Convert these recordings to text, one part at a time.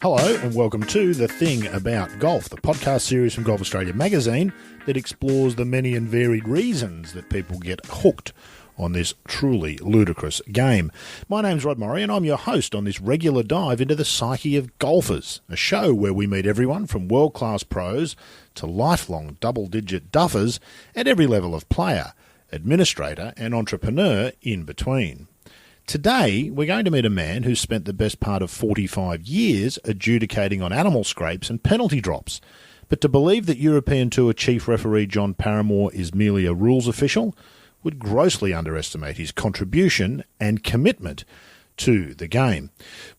Hello and welcome to The Thing About Golf, the podcast series from Golf Australia magazine that explores the many and varied reasons that people get hooked on this truly ludicrous game. My name's Rod Murray and I'm your host on this regular dive into the psyche of golfers, a show where we meet everyone from world-class pros to lifelong double-digit duffers at every level of player, administrator and entrepreneur in between. Today, we're going to meet a man who's spent the best part of 45 years adjudicating on animal scrapes and penalty drops. But to believe that European Tour Chief Referee John Paramor is merely a rules official would grossly underestimate his contribution and commitment to the game.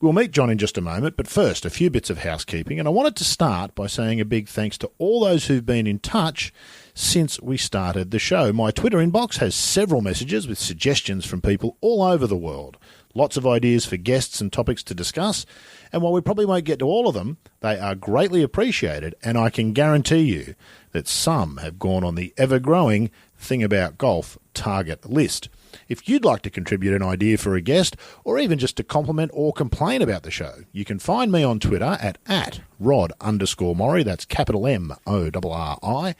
We'll meet John in just a moment, but first, a few bits of housekeeping. And I wanted to start by saying a big thanks to all those who've been in touch since we started the show. My Twitter inbox has several messages with suggestions from people all over the world. Lots of ideas for guests and topics to discuss. And while we probably won't get to all of them, they are greatly appreciated. And I can guarantee you that some have gone on the ever-growing Thing About Golf target list. If you'd like to contribute an idea for a guest, or even just to compliment or complain about the show, you can find me on Twitter at @Rod_Murray, that's capital M-O-R-R-I,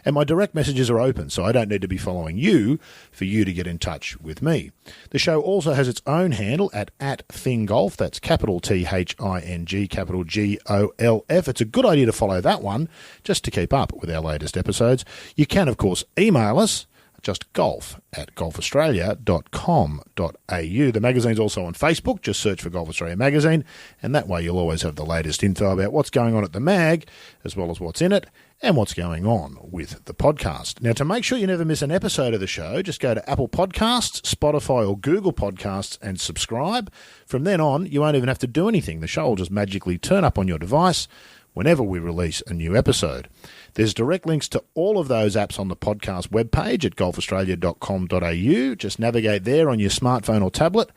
and my direct messages are open, so I don't need to be following you for you to get in touch with me. The show also has its own handle at @ThingGolf, that's capital T-H-I-N-G, capital G-O-L-F. It's a good idea to follow that one, just to keep up with our latest episodes. You can, of course, email us, just golf@golfaustralia.com.au. The magazine's also on Facebook. Just search for Golf Australia Magazine, and that way you'll always have the latest info about what's going on at the mag, as well as what's in it, and what's going on with the podcast. Now, to make sure you never miss an episode of the show, just go to Apple Podcasts, Spotify or Google Podcasts and subscribe. From then on, you won't even have to do anything. The show will just magically turn up on your device whenever we release a new episode. There's direct links to all of those apps on the podcast webpage at golfaustralia.com.au. Just navigate there on your smartphone or tablet,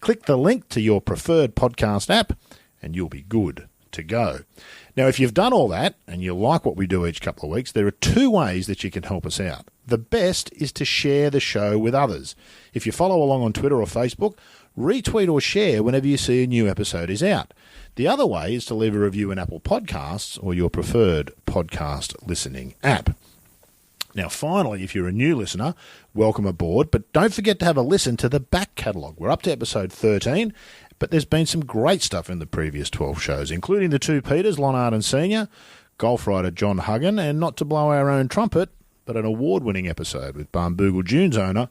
click the link to your preferred podcast app, and you'll be good to go. Now, if you've done all that and you like what we do each couple of weeks, there are two ways that you can help us out. The best is to share the show with others. If you follow along on Twitter or Facebook, retweet or share whenever you see a new episode is out. The other way is to leave a review in Apple Podcasts or your preferred podcast listening app. Now, finally, if you're a new listener, welcome aboard, but don't forget to have a listen to the back catalogue. We're up to episode 13, but there's been some great stuff in the previous 12 shows, including the two Peters, Lonard and Senior, golf writer John Huggan, and not to blow our own trumpet, but an award-winning episode with Barnbougle Dunes owner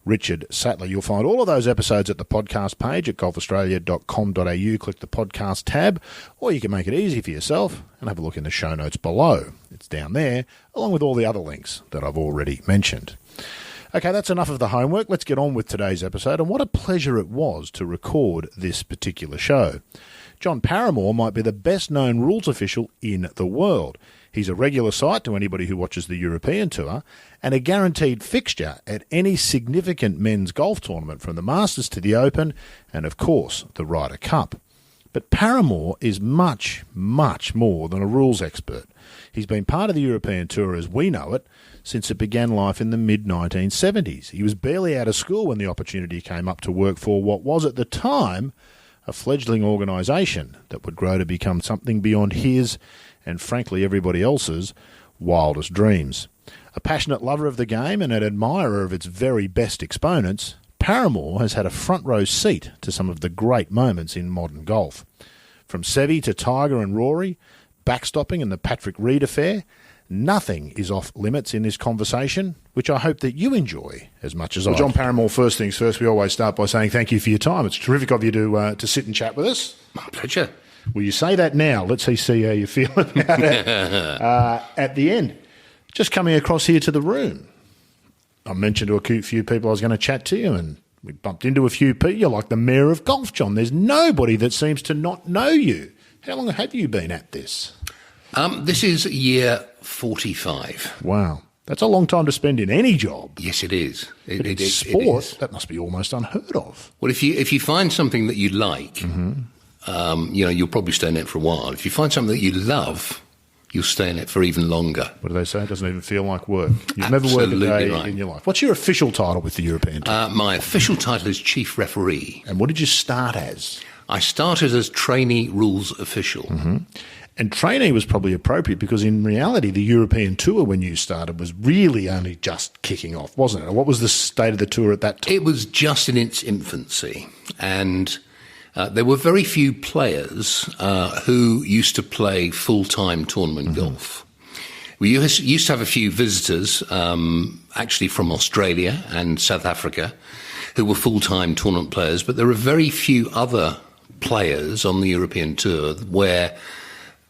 Richard Sattler. You'll find all of those episodes at the podcast page at golfaustralia.com.au. Click the podcast tab, or you can make it easy for yourself and have a look in the show notes below. It's down there, along with all the other links that I've already mentioned. Okay, that's enough of the homework. Let's get on with today's episode, and what a pleasure it was to record this particular show. John Paramor might be the best-known rules official in the world. He's a regular sight to anybody who watches the European Tour and a guaranteed fixture at any significant men's golf tournament from the Masters to the Open and, of course, the Ryder Cup. But Paramor is much, much more than a rules expert. He's been part of the European Tour as we know it since it began life in the mid-1970s. He was barely out of school when the opportunity came up to work for what was at the time a fledgling organisation that would grow to become something beyond his and frankly everybody else's wildest dreams. A passionate lover of the game and an admirer of its very best exponents, Paramor has had a front row seat to some of the great moments in modern golf. From Seve to Tiger and Rory, backstopping and the Patrick Reed affair, nothing is off limits in this conversation, which I hope that you enjoy as much as I do. John Paramor, first things first, we always start by saying thank you for your time. It's terrific of you to sit and chat with us. My pleasure. Will you say that now? Let's see how you feel about it at the end. Just coming across here to the room, I mentioned to a few people I was going to chat to you, and we bumped into a few people. You're like the mayor of golf, John. There's nobody that seems to not know you. How long have you been at this? This is year 45. Wow. That's a long time to spend in any job. Yes, it is. It's sport, that must be almost unheard of. Well, if you find something that you like, you'll probably stay in it for a while. If you find something that you love, you'll stay in it for even longer. What do they say? It doesn't even feel like work. You've never worked a day in your life. What's your official title with the European Tour? My official title is Chief Referee. And what did you start as? I started as trainee rules official. Mm-hmm. And trainee was probably appropriate because in reality, the European tour when you started was really only just kicking off, wasn't it? What was the state of the tour at that time? It was just in its infancy. And there were very few players who used to play full-time tournament golf. We used to have a few visitors, actually from Australia and South Africa, who were full-time tournament players, but there were very few other players on the European tour where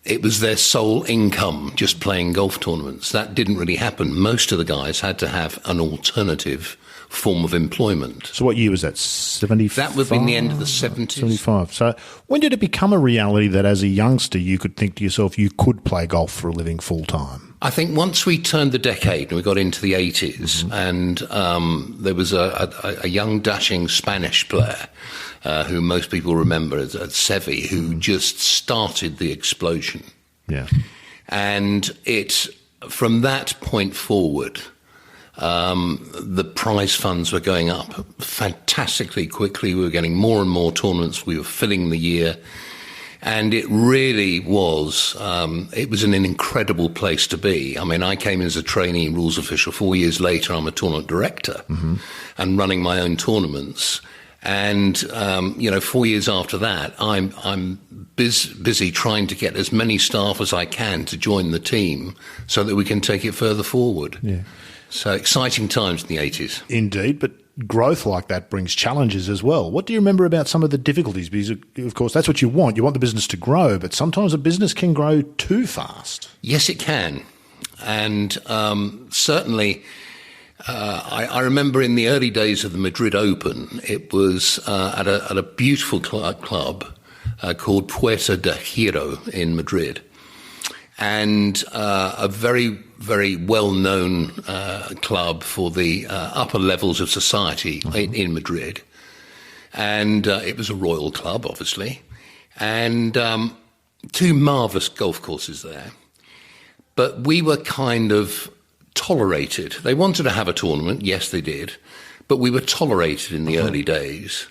it was their sole income, just playing golf tournaments. That didn't really happen. Most of the guys had to have an alternative form of employment. So what year was that, 75? That would be in the end of the 70s. 75. So when did it become a reality that as a youngster you could think to yourself you could play golf for a living full-time? I think once we turned the decade and we got into the 80s, and there was a young dashing Spanish player who most people remember as Seve, who just started the explosion. Yeah. And from that point forward, the prize funds were going up fantastically quickly. We were getting more and more tournaments. We were filling the year. And it really was, it was an incredible place to be. I mean, I came in as a trainee rules official. 4 years later, I'm a tournament director and running my own tournaments. And, 4 years after that, I'm busy trying to get as many staff as I can to join the team so that we can take it further forward. Yeah. So exciting times in the 80s. Indeed, but growth like that brings challenges as well. What do you remember about some of the difficulties? Because, of course, that's what you want. You want the business to grow, but sometimes a business can grow too fast. Yes, it can. And certainly, I remember in the early days of the Madrid Open, it was at a beautiful club called Puerta de Hierro in Madrid. And a very, very well-known club for the upper levels of society in Madrid. And it was a royal club, obviously. And two marvellous golf courses there. But we were kind of tolerated. They wanted to have a tournament, yes, they did. But we were tolerated in the early days.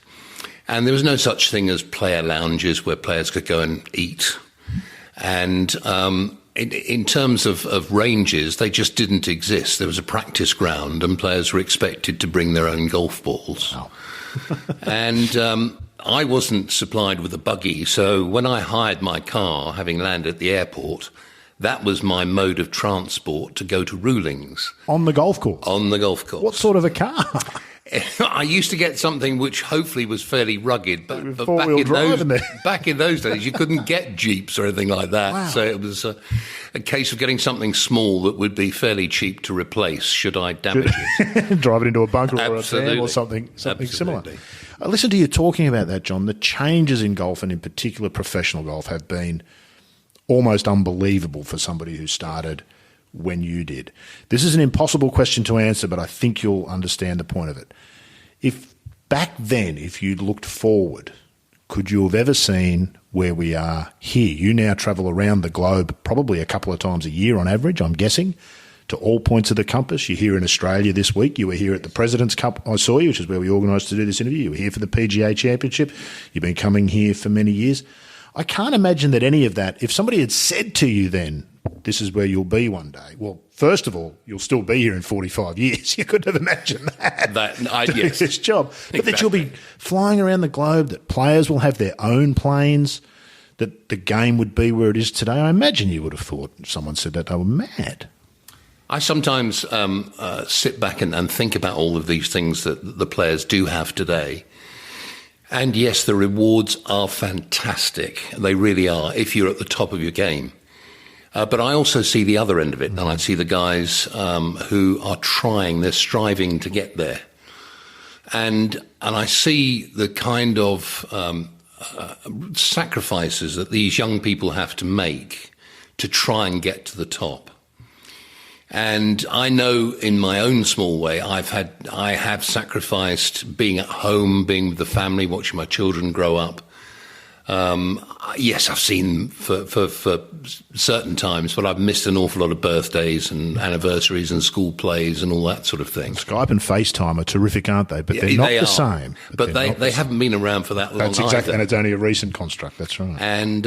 And there was no such thing as player lounges where players could go and eat. And in terms of ranges, they just didn't exist. There was a practice ground and players were expected to bring their own golf balls. Oh. And I wasn't supplied with a buggy, so when I hired my car, having landed at the airport, that was my mode of transport to go to rulings. On the golf course? On the golf course. What sort of a car? I used to get something which hopefully was fairly rugged, but back in those days, you couldn't get Jeeps or anything like that. Wow. So it was a case of getting something small that would be fairly cheap to replace should I damage it. Drive it into a bunker or a Absolutely. dam or something similar. Absolutely. I listened to you talking about that, John. The changes in golf, and in particular professional golf, have been almost unbelievable for somebody who started when you did. This is an impossible question to answer, but I think you'll understand the point of it. If back then, if you'd looked forward, could you have ever seen where we are here? You now travel around the globe probably a couple of times a year on average, I'm guessing, to all points of the compass. You're here in Australia this week. You were here at the President's Cup, I saw you, which is where we organised to do this interview. You were here for the PGA Championship. You've been coming here for many years. I can't imagine that any of that, if somebody had said to you then, this is where you'll be one day. Well, first of all, you'll still be here in 45 years. You couldn't have imagined that. Yes. This job. But that you'll be flying around the globe, that players will have their own planes, that the game would be where it is today. I imagine you would have thought, if someone said that, they were mad. I sometimes sit back and think about all of these things that the players do have today. And yes, the rewards are fantastic. They really are, if you're at the top of your game. But I also see the other end of it, and I see the guys who are trying, they're striving to get there. And I see the kind of sacrifices that these young people have to make to try and get to the top. And I know in my own small way, I have sacrificed being at home, being with the family, watching my children grow up, Yes, I've seen for certain times, but I've missed an awful lot of birthdays and anniversaries and school plays and all that sort of thing. Skype and FaceTime are terrific, aren't they? But they're not the same. But they haven't been around for that long. That's exactly, either. And it's only a recent construct. That's right. And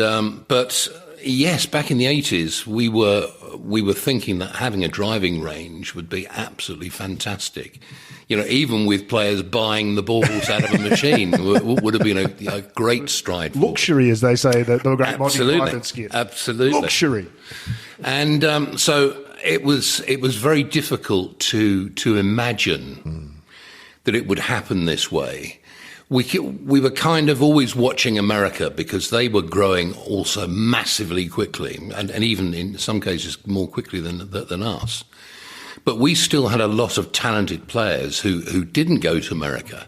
but yes, back in the 80s, we were thinking that having a driving range would be absolutely fantastic. You know, even with players buying the balls out of a machine would have been a great stride forward. Luxury, as they say, the great Monty Python skit. Absolutely. Luxury. And so it was very difficult to imagine that it would happen this way. We were kind of always watching America because they were growing also massively quickly, and even in some cases more quickly than us. But we still had a lot of talented players who didn't go to America,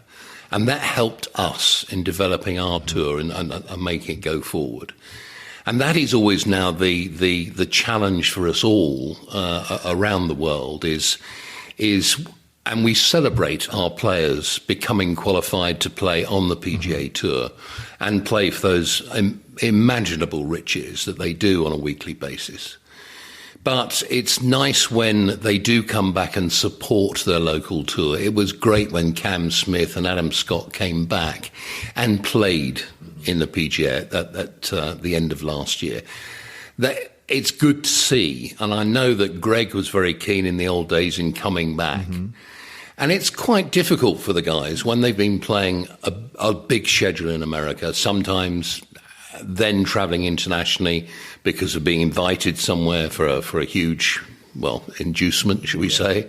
and that helped us in developing our tour and making it go forward. And that is always now the challenge for us all around the world is, and we celebrate our players becoming qualified to play on the PGA Tour and play for those imaginable riches that they do on a weekly basis. But it's nice when they do come back and support their local tour. It was great when Cam Smith and Adam Scott came back and played in the PGA at the end of last year. It's good to see, and I know that Greg was very keen in the old days in coming back. Mm-hmm. And it's quite difficult for the guys when they've been playing a big schedule in America, sometimes then travelling internationally because of being invited somewhere for a huge, inducement, should we say.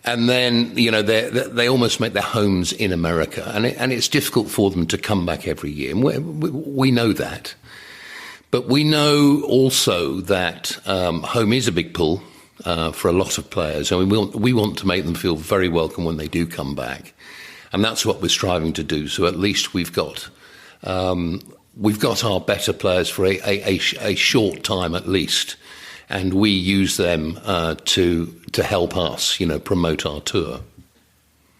And then, they almost make their homes in America. And it's difficult for them to come back every year. And we know that. But we know also that home is a big pull for a lot of players. And we want to make them feel very welcome when they do come back. And that's what we're striving to do. So at least we've got our better players for a short time at least, and we use them to help us, promote our tour.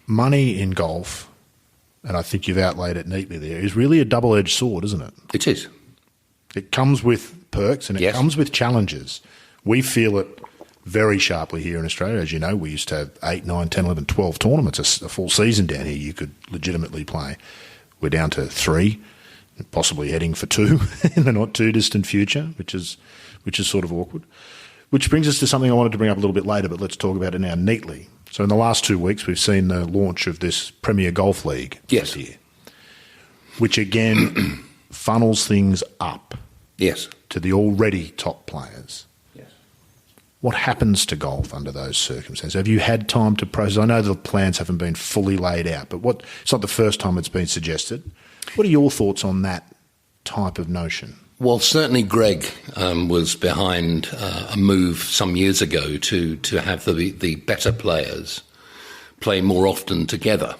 Money in golf, and I think you've outlaid it neatly there, is really a double-edged sword, isn't it? It is. It comes with perks and it comes with challenges. We feel it very sharply here in Australia. As you know, we used to have 8, 9, 10, 11, 12 tournaments, a full season down here you could legitimately play. We're down to 3. Possibly heading for 2 in the not too distant future, which is sort of awkward. Which brings us to something I wanted to bring up a little bit later, but let's talk about it now neatly. So in the last 2 weeks, we've seen the launch of this Premier Golf League this year, which again funnels things up to the already top players. Yes. What happens to golf under those circumstances? Have you had time to process? I know the plans haven't been fully laid out, but it's not the first time it's been suggested. What are your thoughts on that type of notion? Well, certainly Greg was behind a move some years ago to have the better players play more often together.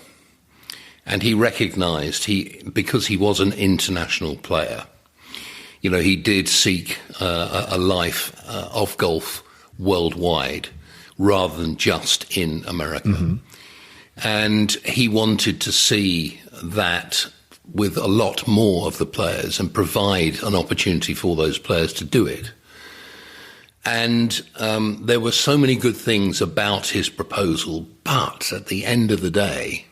And he recognised, because he was an international player, he did seek a life of golf worldwide rather than just in America. Mm-hmm. And he wanted to see that with a lot more of the players and provide an opportunity for those players to do it. And there were so many good things about his proposal, but at the end of the day,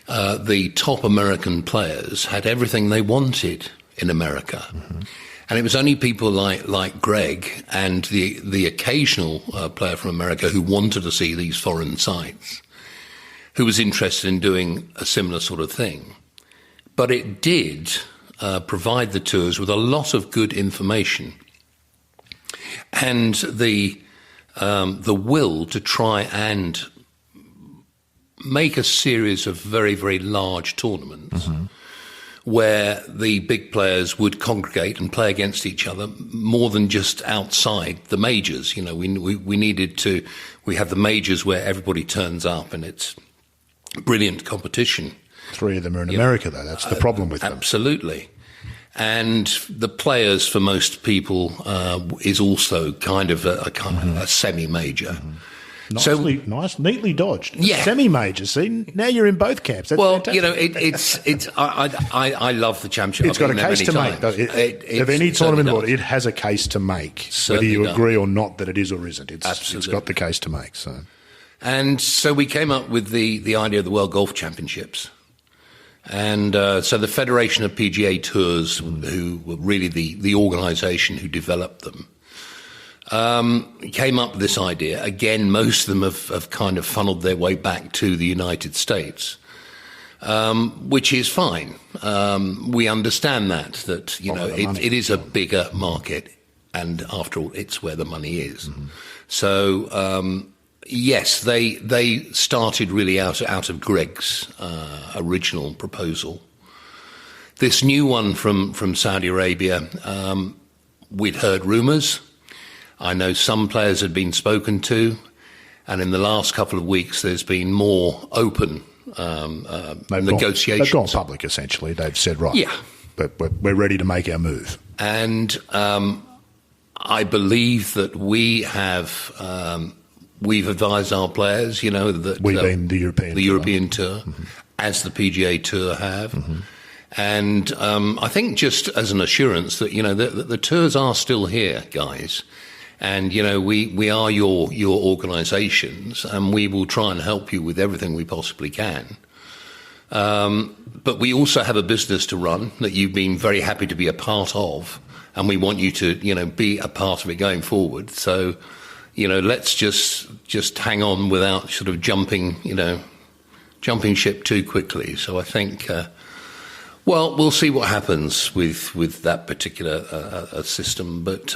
the top American players had everything they wanted in America. Mm-hmm. And it was only people like Greg and the occasional player from America who wanted to see these foreign sites, who was interested in doing a similar sort of thing. But it did provide the tours with a lot of good information and the will to try and make a series of very, very large tournaments mm-hmm. where the big players would congregate and play against each other more than just outside the majors. We have the majors where everybody turns up and it's brilliant competition. 3 of them are in America, though. That's the problem with them. Absolutely. And the players, for most people, is also kind of a semi-major. Mm-hmm. Neatly dodged. Yeah. Semi-major. See, now you're in both camps. That's fantastic. I love the championship. It's got a case to make. Of any tournament, it has a case to make, whether you agree or not that it is or isn't. It's got the case to make. And so we came up with the idea of the World Golf Championships. And so the Federation of PGA Tours, who were really the organisation who developed them, came up with this idea. Again, most of them have kind of funneled their way back to the United States, which is fine. We understand that it is a bigger market, and after all, it's where the money is. Mm-hmm. So, yes, they started really out of Greg's original proposal. This new one from Saudi Arabia, we'd heard rumours. I know some players had been spoken to, and in the last couple of weeks there's been more open negotiations. They've gone public, essentially. They've said, right, yeah, but we're ready to make our move. And I believe that we've advised our players, that we've been the European Tour, mm-hmm. as the PGA Tour have. Mm-hmm. And I think just as an assurance that, the tours are still here, guys. And, we are your organisations, and we will try and help you with everything we possibly can. But we also have a business to run that you've been very happy to be a part of, and we want you to, be a part of it going forward. So, let's just hang on without sort of jumping ship too quickly. So I think, we'll see what happens with that particular system. But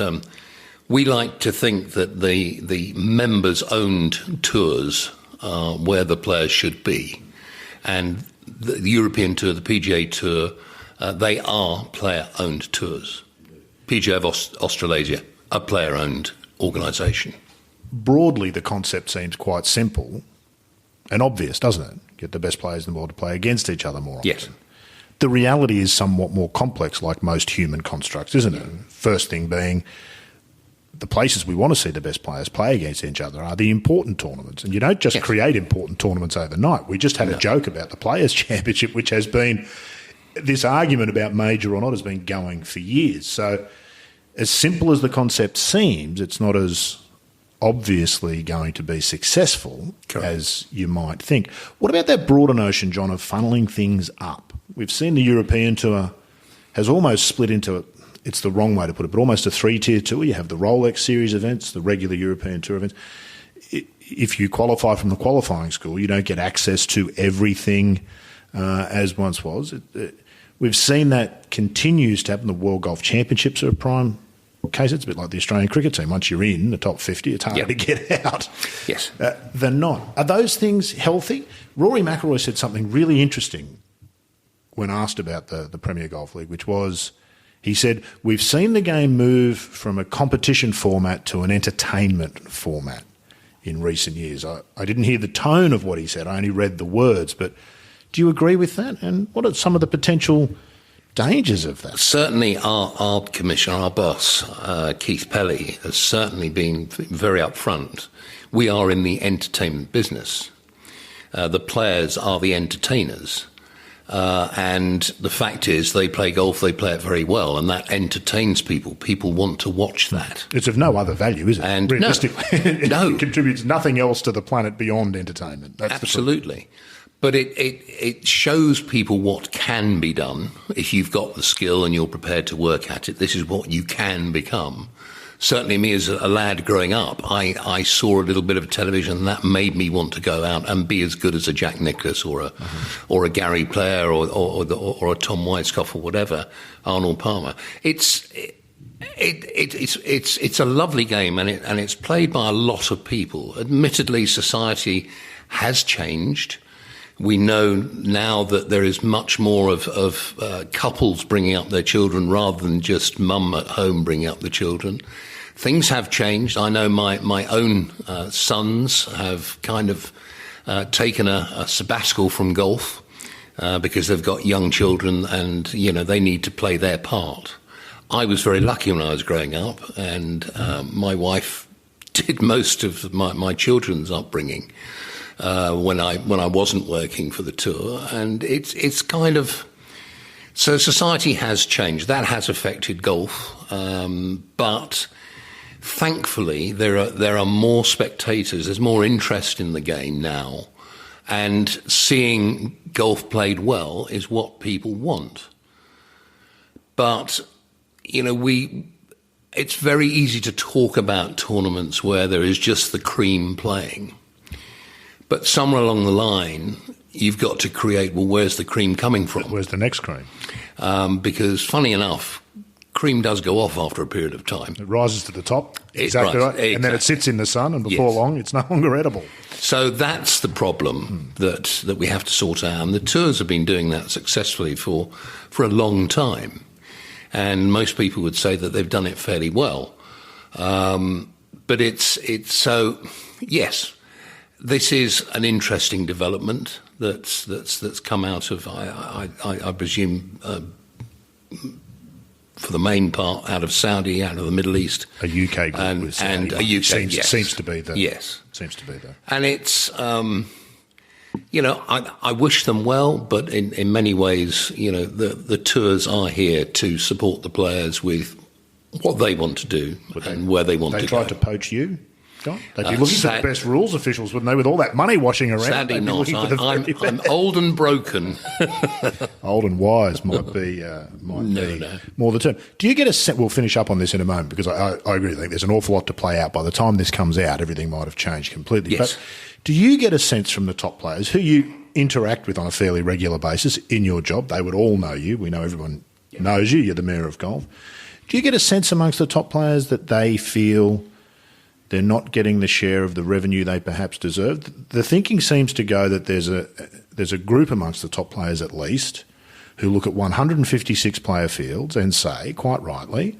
we like to think that the members-owned tours are where the players should be. And the European Tour, the PGA Tour, they are player-owned tours. PGA of Australasia, a player-owned organisation. Broadly, the concept seems quite simple and obvious, doesn't it? Get the best players in the world to play against each other more often. Yes. The reality is somewhat more complex, like most human constructs, isn't it? First thing being, the places we want to see the best players play against each other are the important tournaments. And you don't just create important tournaments overnight. We just had a joke about the Players' Championship, which has been, this argument about major or not has been going for years. So as simple as the concept seems, it's not as obviously going to be successful as you might think. What about that broader notion, John, of funneling things up? We've seen the European Tour has almost split into, it's the wrong way to put it, but almost a three-tier tour. You have the Rolex Series events, the regular European Tour events. If you qualify from the qualifying school, you don't get access to everything as once was. We've seen that continues to happen. The World Golf Championships are a prime case. It's a bit like the Australian cricket team. Once you're in the top 50, it's hard to get out. Yes. They're not. Are those things healthy? Rory McIlroy said something really interesting when asked about the Premier Golf League, which was, he said, we've seen the game move from a competition format to an entertainment format in recent years. I didn't hear the tone of what he said. I only read the words. But do you agree with that? And what are some of the potential dangers of that? Certainly our commissioner, our boss, Keith Pelley, has certainly been very upfront. We are in the entertainment business. The players are the entertainers. And the fact is, they play golf, they play it very well, and that entertains people. People want to watch that. It's of no other value, is it? And realistically, no. It contributes nothing else to the planet beyond entertainment. That's absolutely. But it shows people what can be done if you've got the skill and you're prepared to work at it. This is what you can become. Certainly me as a lad growing up, I saw a little bit of television and that made me want to go out and be as good as a Jack Nicklaus or a Gary Player or a Tom Weiskopf or whatever, Arnold Palmer. It's a lovely game and it's played by a lot of people. Admittedly, society has changed. We know now that there is much more of couples bringing up their children rather than just mum at home bringing up the children. Things have changed. I know my own sons have kind of taken a sabbatical from golf because they've got young children and, they need to play their part. I was very lucky when I was growing up and my wife did most of my children's upbringing when I wasn't working for the tour, and it's kind of so society has changed. That has affected golf, but thankfully there are more spectators. There's more interest in the game now, and seeing golf played well is what people want. But it's very easy to talk about tournaments where there is just the cream playing. But somewhere along the line, you've got to create, well, where's the cream coming from? Where's the next cream? Because, funny enough, cream does go off after a period of time. It rises to the top, exactly right. Exactly. And then it sits in the sun, and before long, it's no longer edible. So that's the problem that we have to sort out. And the tours have been doing that successfully for a long time. And most people would say that they've done it fairly well. But it's so, yes, this is an interesting development that's come out of, I presume, for the main part, out of Saudi, out of the Middle East. A UK group and a UK, seems to be the... Yes. Seems to be the... And it's, I wish them well, but in many ways, the tours are here to support the players with what they want to do and where they want to go. They tried to poach you, John? They'd be looking for the best rules officials, wouldn't they, with all that money washing around? Sadly not. I'm old and broken. Old and wise might be more the term. Do you get a sense... We'll finish up on this in a moment, because I agree. I think there's an awful lot to play out. By the time this comes out, everything might have changed completely. Yes. But do you get a sense from the top players who you interact with on a fairly regular basis in your job? They would all know you. We know everyone knows you. You're the mayor of golf. Do you get a sense amongst the top players that they feel they're not getting the share of the revenue they perhaps deserve? The thinking seems to go that there's a group amongst the top players at least who look at 156 player fields and say, quite rightly,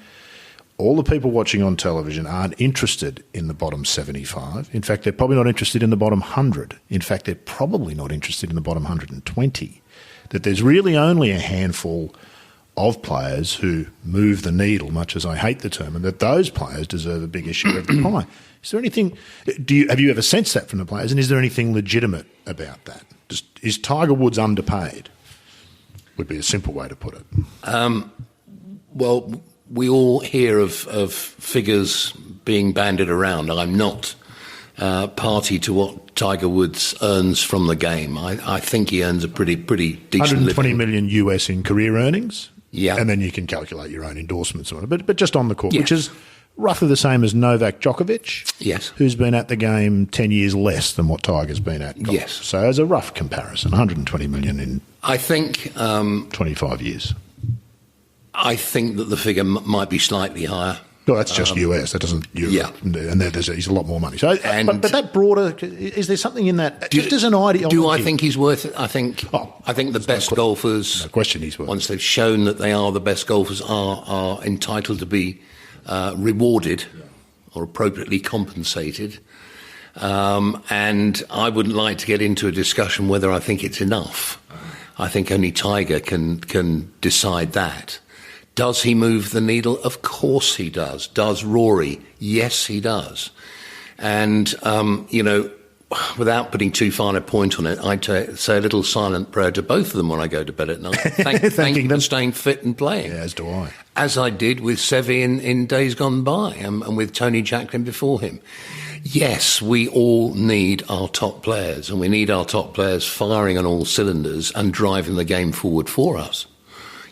all the people watching on television aren't interested in the bottom 75. In fact, they're probably not interested in the bottom 100. In fact, they're probably not interested in the bottom 120. That there's really only a handful of players who move the needle, much as I hate the term, and that those players deserve a bigger share of the pie. Is there anything... have you ever sensed that from the players, and is there anything legitimate about that? Is Tiger Woods underpaid? Would be a simple way to put it. Well, we all hear of figures being bandied around. I'm not party to what Tiger Woods earns from the game. I think he earns a pretty decent 120 living. million US in career earnings. Yeah. And then you can calculate your own endorsements on it. But just on the court, Yes. which is roughly the same as Novak Djokovic. Yes. Who's been at the game 10 years less than what Tiger's been at golf. Yes. So as a rough comparison, 120 million in I think 25 years. I think that the figure might be slightly higher. Well, that's just US. That doesn't Europe. Yeah. And he's a lot more money. So, but that broader, is there something in that? Just as an ideology. Do I think he's worth it? I think the best golfers. No question he's worth it. Once they've shown that they are the best golfers, are entitled to be rewarded or appropriately compensated. And I wouldn't like to get into a discussion whether I think it's enough. I think only Tiger can decide that. Does he move the needle? Of course he does. Does Rory? Yes, he does. And, without putting too fine a point on it, I'd say a little silent prayer to both of them when I go to bed at night. Thank you for staying fit and playing. Yeah, as do I. As I did with Seve in days gone by and with Tony Jacklin before him. Yes, we all need our top players, and we need our top players firing on all cylinders and driving the game forward for us.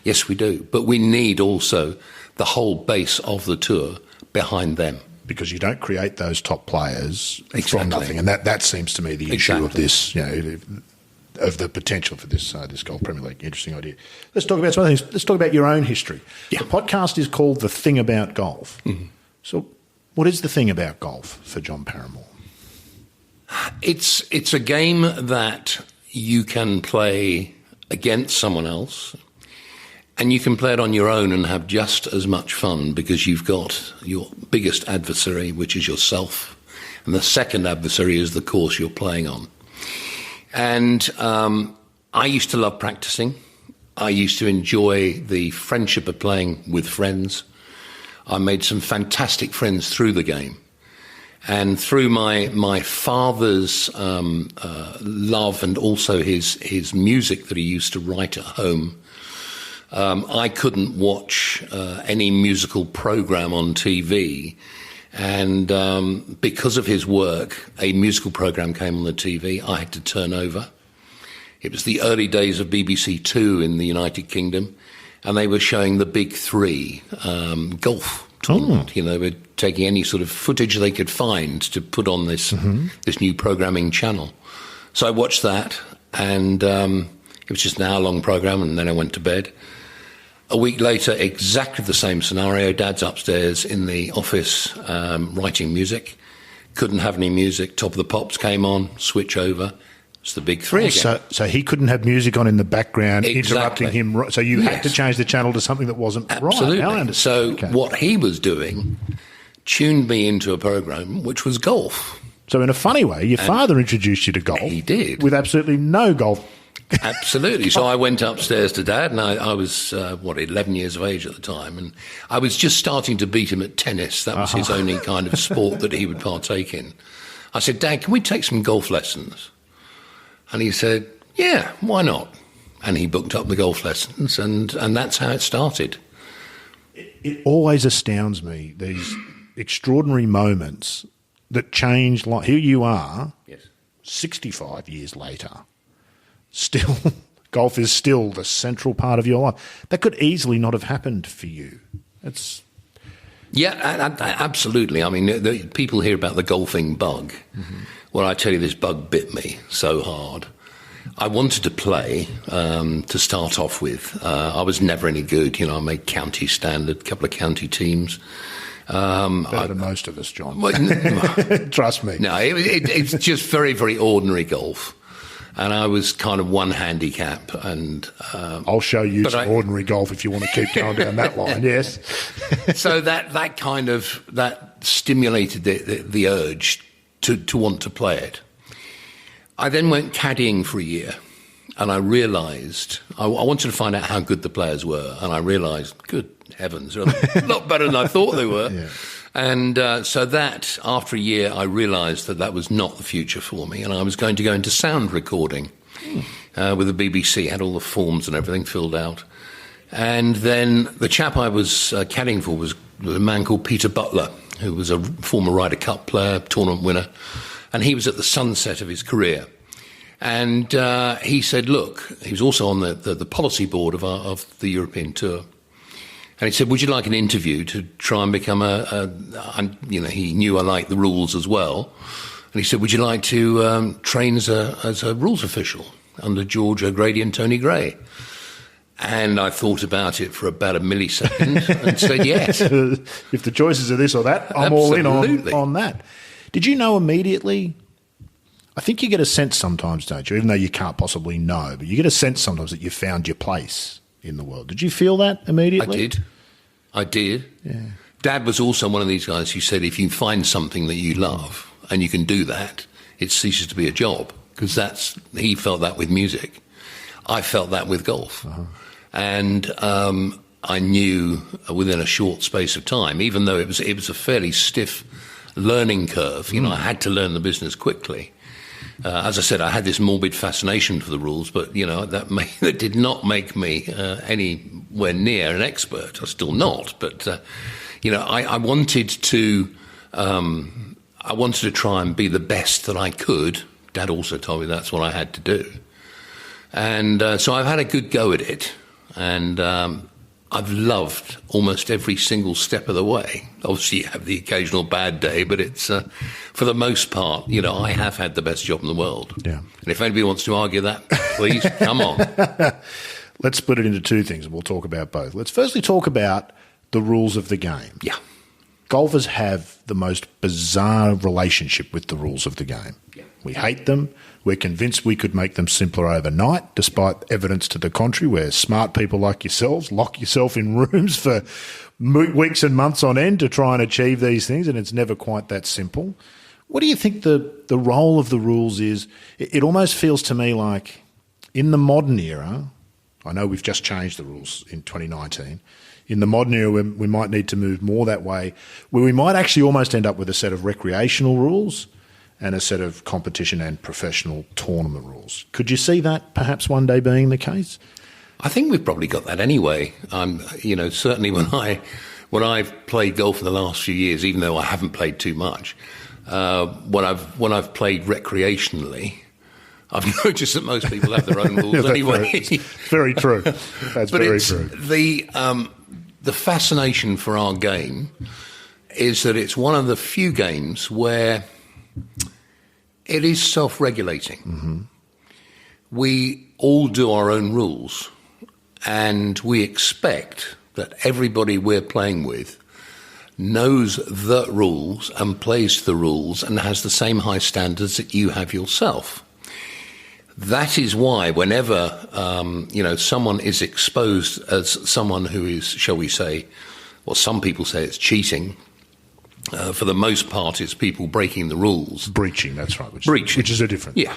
Yes, we do. But we need also the whole base of the tour behind them. Because you don't create those top players Exactly. from nothing. And that seems to me the issue of this, of the potential for this Golf Premier League. Interesting idea. Let's talk about some other things. Let's talk about your own history. Yeah. The podcast is called The Thing About Golf. Mm-hmm. So what is the thing about golf for John Paramor? It's a game that you can play against someone else, and you can play it on your own and have just as much fun because you've got your biggest adversary, which is yourself, and the second adversary is the course you're playing on. And I used to love practicing. I used to enjoy the friendship of playing with friends. I made some fantastic friends through the game. And through my father's love and also his music that he used to write at home, I couldn't watch any musical program on TV. And because of his work, a musical program came on the TV. I had to turn over. It was the early days of BBC Two in the United Kingdom, and they were showing the Big Three golf tournament. They were taking any sort of footage they could find to put on this new programming channel. So I watched that, and it was just an hour-long program, and then I went to bed. A week later, exactly the same scenario. Dad's upstairs in the office writing music. Couldn't have any music. Top of the Pops came on, switch over. It's the Big Three again. So he couldn't have music on in the background, Exactly. interrupting him. So you had to change the channel to something that wasn't Absolutely. right. Absolutely. So what he was doing tuned me into a program which was golf. So in a funny way, your father introduced you to golf. He did. With absolutely no golf. Absolutely. So I went upstairs to Dad, and I was, 11 years of age at the time, and I was just starting to beat him at tennis. That was his only kind of sport that he would partake in. I said, Dad, can we take some golf lessons? And he said, yeah, why not? And he booked up the golf lessons, and that's how it started. It always astounds me, these extraordinary moments that change. Like here you are, 65 years later, still, golf is still the central part of your life. That could easily not have happened for you. Absolutely. I mean, people hear about the golfing bug. Well, I tell you, this bug bit me so hard. I wanted to play to start off with. I was never any good. I made county standard, a couple of county teams. Better than most of us, John. Trust me. No, it's just very, very ordinary golf. And I was kind of one handicap. And I'll show you some ordinary golf if you want to keep going down that line, yes. So that stimulated the urge to want to play it. I then went caddying for a year, and I realised I wanted to find out how good the players were, and I realised, good heavens, they're a lot better than I thought they were. Yeah. And so that, after a year, I realised that was not the future for me, and I was going to go into sound recording with the BBC, had all the forms and everything filled out. And then the chap I was caddying for was a man called Peter Butler, who was a former Ryder Cup player, tournament winner, and he was at the sunset of his career. And he said, look, he was also on the policy board of the European Tour. And he said, would you like an interview to try and become he knew I liked the rules as well. And he said, would you like to train as a rules official under George O'Grady and Tony Gray? And I thought about it for about a millisecond and said yes. If the choices are this or that, I'm Absolutely. all in on that. Did you know immediately? I think you get a sense sometimes, don't you? Even though you can't possibly know, but you get a sense sometimes that you found your place in the world. Did you feel that immediately? I did. Yeah. Dad was also one of these guys who said if you find something that you love and you can do that, it ceases to be a job, because he felt that with music. I felt that with golf. And I knew within a short space of time, even though it was a fairly stiff learning curve, I had to learn the business quickly. As I said, I had this morbid fascination for the rules, but, that did not make me anywhere near an expert. I'm still not, but, I wanted to try and be the best that I could. Dad also told me that's what I had to do. And so I've had a good go at it, and I've loved almost every single step of the way. Obviously, you have the occasional bad day, but it's, for the most part, I have had the best job in the world. Yeah. And if anybody wants to argue that, please, come on. Let's split it into two things, and we'll talk about both. Let's firstly talk about the rules of the game. Yeah. Golfers have the most bizarre relationship with the rules of the game. Yeah. We hate them. We're convinced we could make them simpler overnight, despite evidence to the contrary, where smart people like yourselves lock yourself in rooms for weeks and months on end to try and achieve these things, and it's never quite that simple. What do you think the role of the rules is? It almost feels to me like in the modern era, I know we've just changed the rules in 2019. In the modern era, we might need to move more that way, where we might actually almost end up with a set of recreational rules and a set of competition and professional tournament rules. Could you see that perhaps one day being the case? I think we've probably got that anyway. Certainly when I've played golf in the last few years, even though I haven't played too much, when I've played recreationally, I've noticed that most people have their own rules anyway. Very true. That's very true. The fascination for our game is that it's one of the few games where it is self-regulating. Mm-hmm. We all do our own rules, and we expect that everybody we're playing with knows the rules and plays to the rules and has the same high standards that you have yourself. That is why whenever, someone is exposed as someone who is, shall we say, well, some people say it's cheating. For the most part, it's people breaking the rules. Breaching, that's right. Breaching. Which is a difference. Yeah.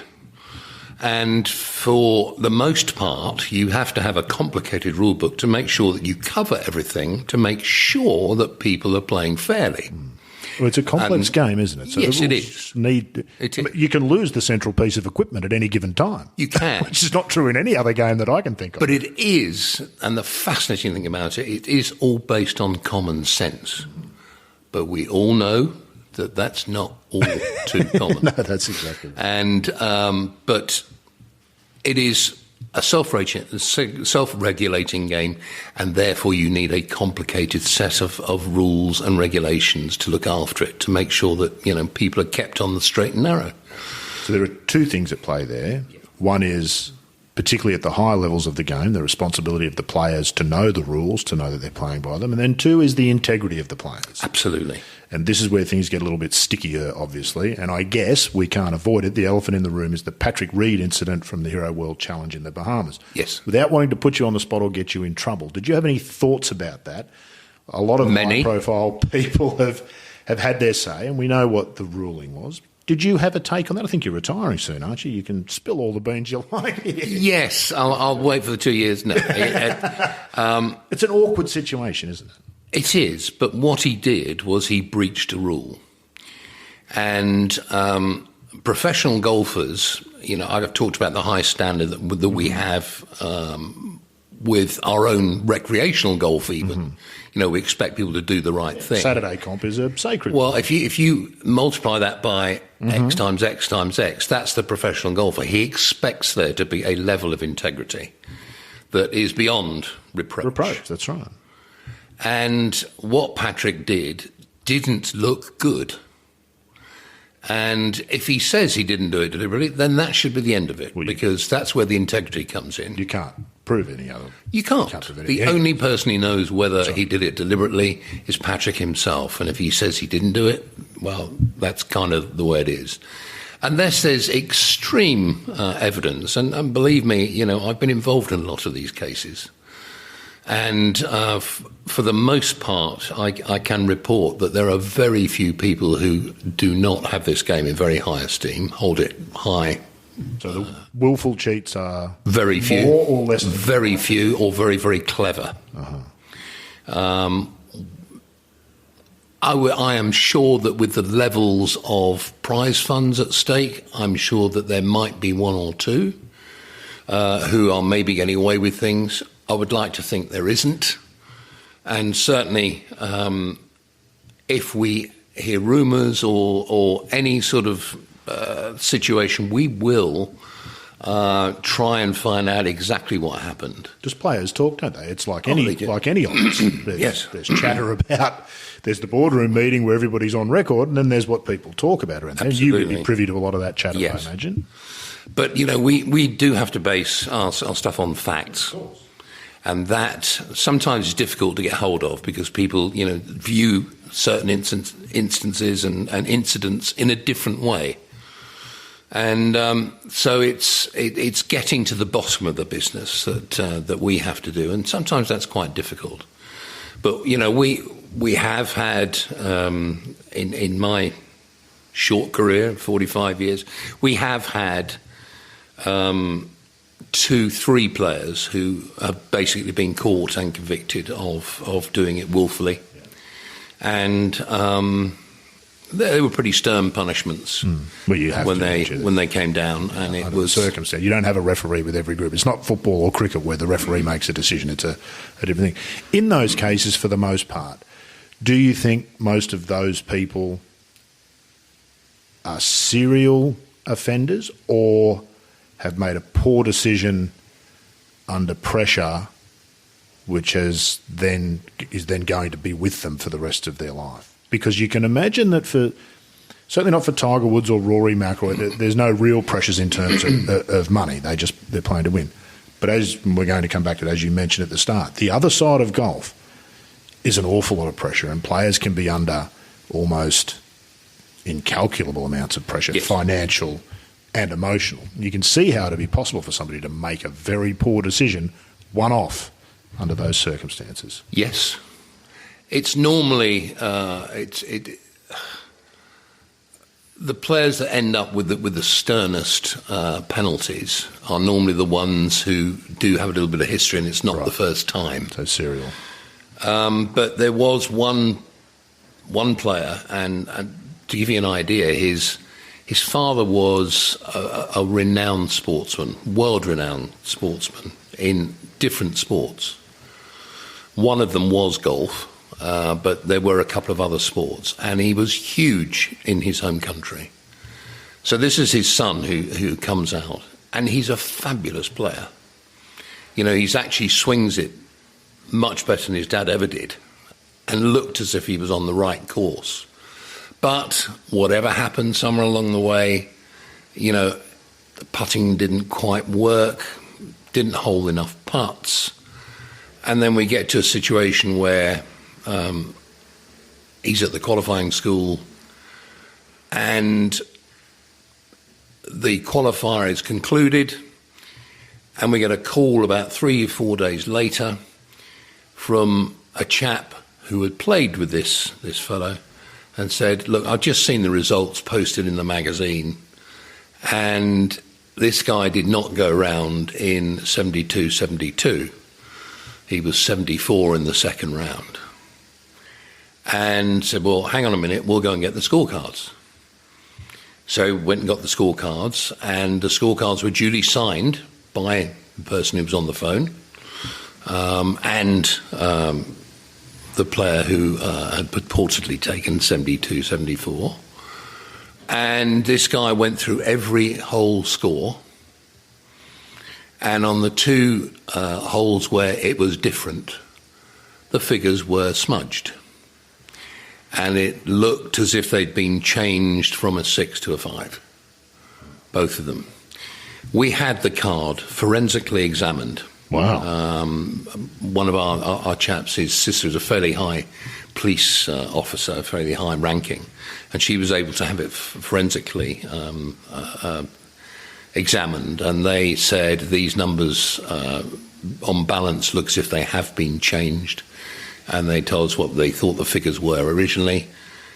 And for the most part, you have to have a complicated rule book to make sure that you cover everything, to make sure that people are playing fairly. Well, it's a complex game, isn't it? So yes, the it is. is. You can lose the central piece of equipment at any given time. You can. Which is not true in any other game that I can think of. But it is, and the fascinating thing about it, it is all based on common sense. But we all know that that's not all too common. No, that's exactly right. And, but it is a self-regulating game, and therefore you need a complicated set of rules and regulations to look after it, to make sure that, people are kept on the straight and narrow. So there are two things at play there. One is, particularly at the higher levels of the game, the responsibility of the players to know the rules, to know that they're playing by them. And then two is the integrity of the players. Absolutely. And this is where things get a little bit stickier, obviously. And I guess we can't avoid it. The elephant in the room is the Patrick Reed incident from the Hero World Challenge in the Bahamas. Yes. Without wanting to put you on the spot or get you in trouble, did you have any thoughts about that? A lot of high-profile people have had their say, and we know what the ruling was. Did you have a take on that? I think you're retiring soon, aren't you? You can spill all the beans you like. Yes, I'll wait for the 2 years. No. It's an awkward situation, isn't it? It is, but what he did was he breached a rule. And professional golfers, I've talked about the high standard that we have with our own recreational golf even. Mm-hmm. We expect people to do the right thing. Saturday comp is a sacred. Well, if you multiply that by X times X times X, that's the professional golfer. He expects there to be a level of integrity that is beyond reproach. Reproach, that's right. And what Patrick didn't look good. And if he says he didn't do it deliberately, then that should be the end of it, because that's where the integrity comes in. You can't prove any other. You can't. The only person who knows whether he did it deliberately is Patrick himself. And if he says he didn't do it, well, that's kind of the way it is. Unless there's extreme evidence, and believe me, I've been involved in a lot of these cases. And for the most part, I can report that there are very few people who do not have this game in very high esteem, hold it high. So the willful cheats are very few, more or less, very few, or very, very clever. Uh-huh. I am sure that with the levels of prize funds at stake, I'm sure that there might be one or two who are maybe getting away with things. I would like to think there isn't. And certainly, if we hear rumours or any sort of situation, we will try and find out exactly what happened. Just players talk, don't they? It's like any office. There's chatter about. There's the boardroom meeting where everybody's on record, and then there's what people talk about around there. And you would be privy to a lot of that chatter, yes. I imagine. But we do have to base our stuff on facts. Of course. And that sometimes is difficult to get hold of because people, view certain instances and incidents in a different way. And so it's getting to the bottom of the business that we have to do, and sometimes that's quite difficult. But we have had in my short career, 45 years, we have had to 3 players who have basically been caught and convicted of doing it willfully. And they were pretty stern punishments Well, you have when they came down, and it was circumstance. You don't have a referee with every group. It's not football or cricket where the referee makes a decision. It's a different thing. In those cases, for the most part, do you think most of those people are serial offenders or have made a poor decision under pressure, which is then going to be with them for the rest of their life? Because you can imagine that certainly not for Tiger Woods or Rory McIlroy, there's no real pressures in terms of money. They're playing to win. But as we're going to come back to it, as you mentioned at the start, the other side of golf is an awful lot of pressure, and players can be under almost incalculable amounts of pressure, yes, financial and emotional. You can see how it'd be possible for somebody to make a very poor decision, one-off, under those circumstances. Yes. It's normally the players that end up with the sternest penalties are normally the ones who do have a little bit of history, and it's not the first time. So serial. But there was one player, and to give you an idea, his father was a renowned sportsman, world-renowned sportsman in different sports. One of them was golf. But there were a couple of other sports, and he was huge in his home country. So this is his son who comes out, and he's a fabulous player. You know, he's actually swings it much better than his dad ever did, and looked as if he was on the right course. But whatever happened somewhere along the way, you know, the putting didn't quite work, didn't hold enough putts, and then we get to a situation where he's at the qualifying school, and the qualifier is concluded, and we get a call about 3 or 4 days later from a chap who had played with this fellow and said, look, I've just seen the results posted in the magazine, and this guy did not go round in 72. He was 74 in the second round. And said, well, hang on a minute, we'll go and get the scorecards. So went and got the scorecards, and the scorecards were duly signed by the person who was on the phone, and the player who had purportedly taken 72, 74. And this guy went through every whole score, and on the 2 holes where it was different, the figures were smudged. And it looked as if they'd been changed from a 6 to a 5, both of them. We had the card forensically examined. Wow. One of our chaps, his sister is a fairly high police officer, fairly high ranking, and she was able to have it forensically examined, and they said these numbers on balance look as if they have been changed. And they told us what they thought the figures were originally,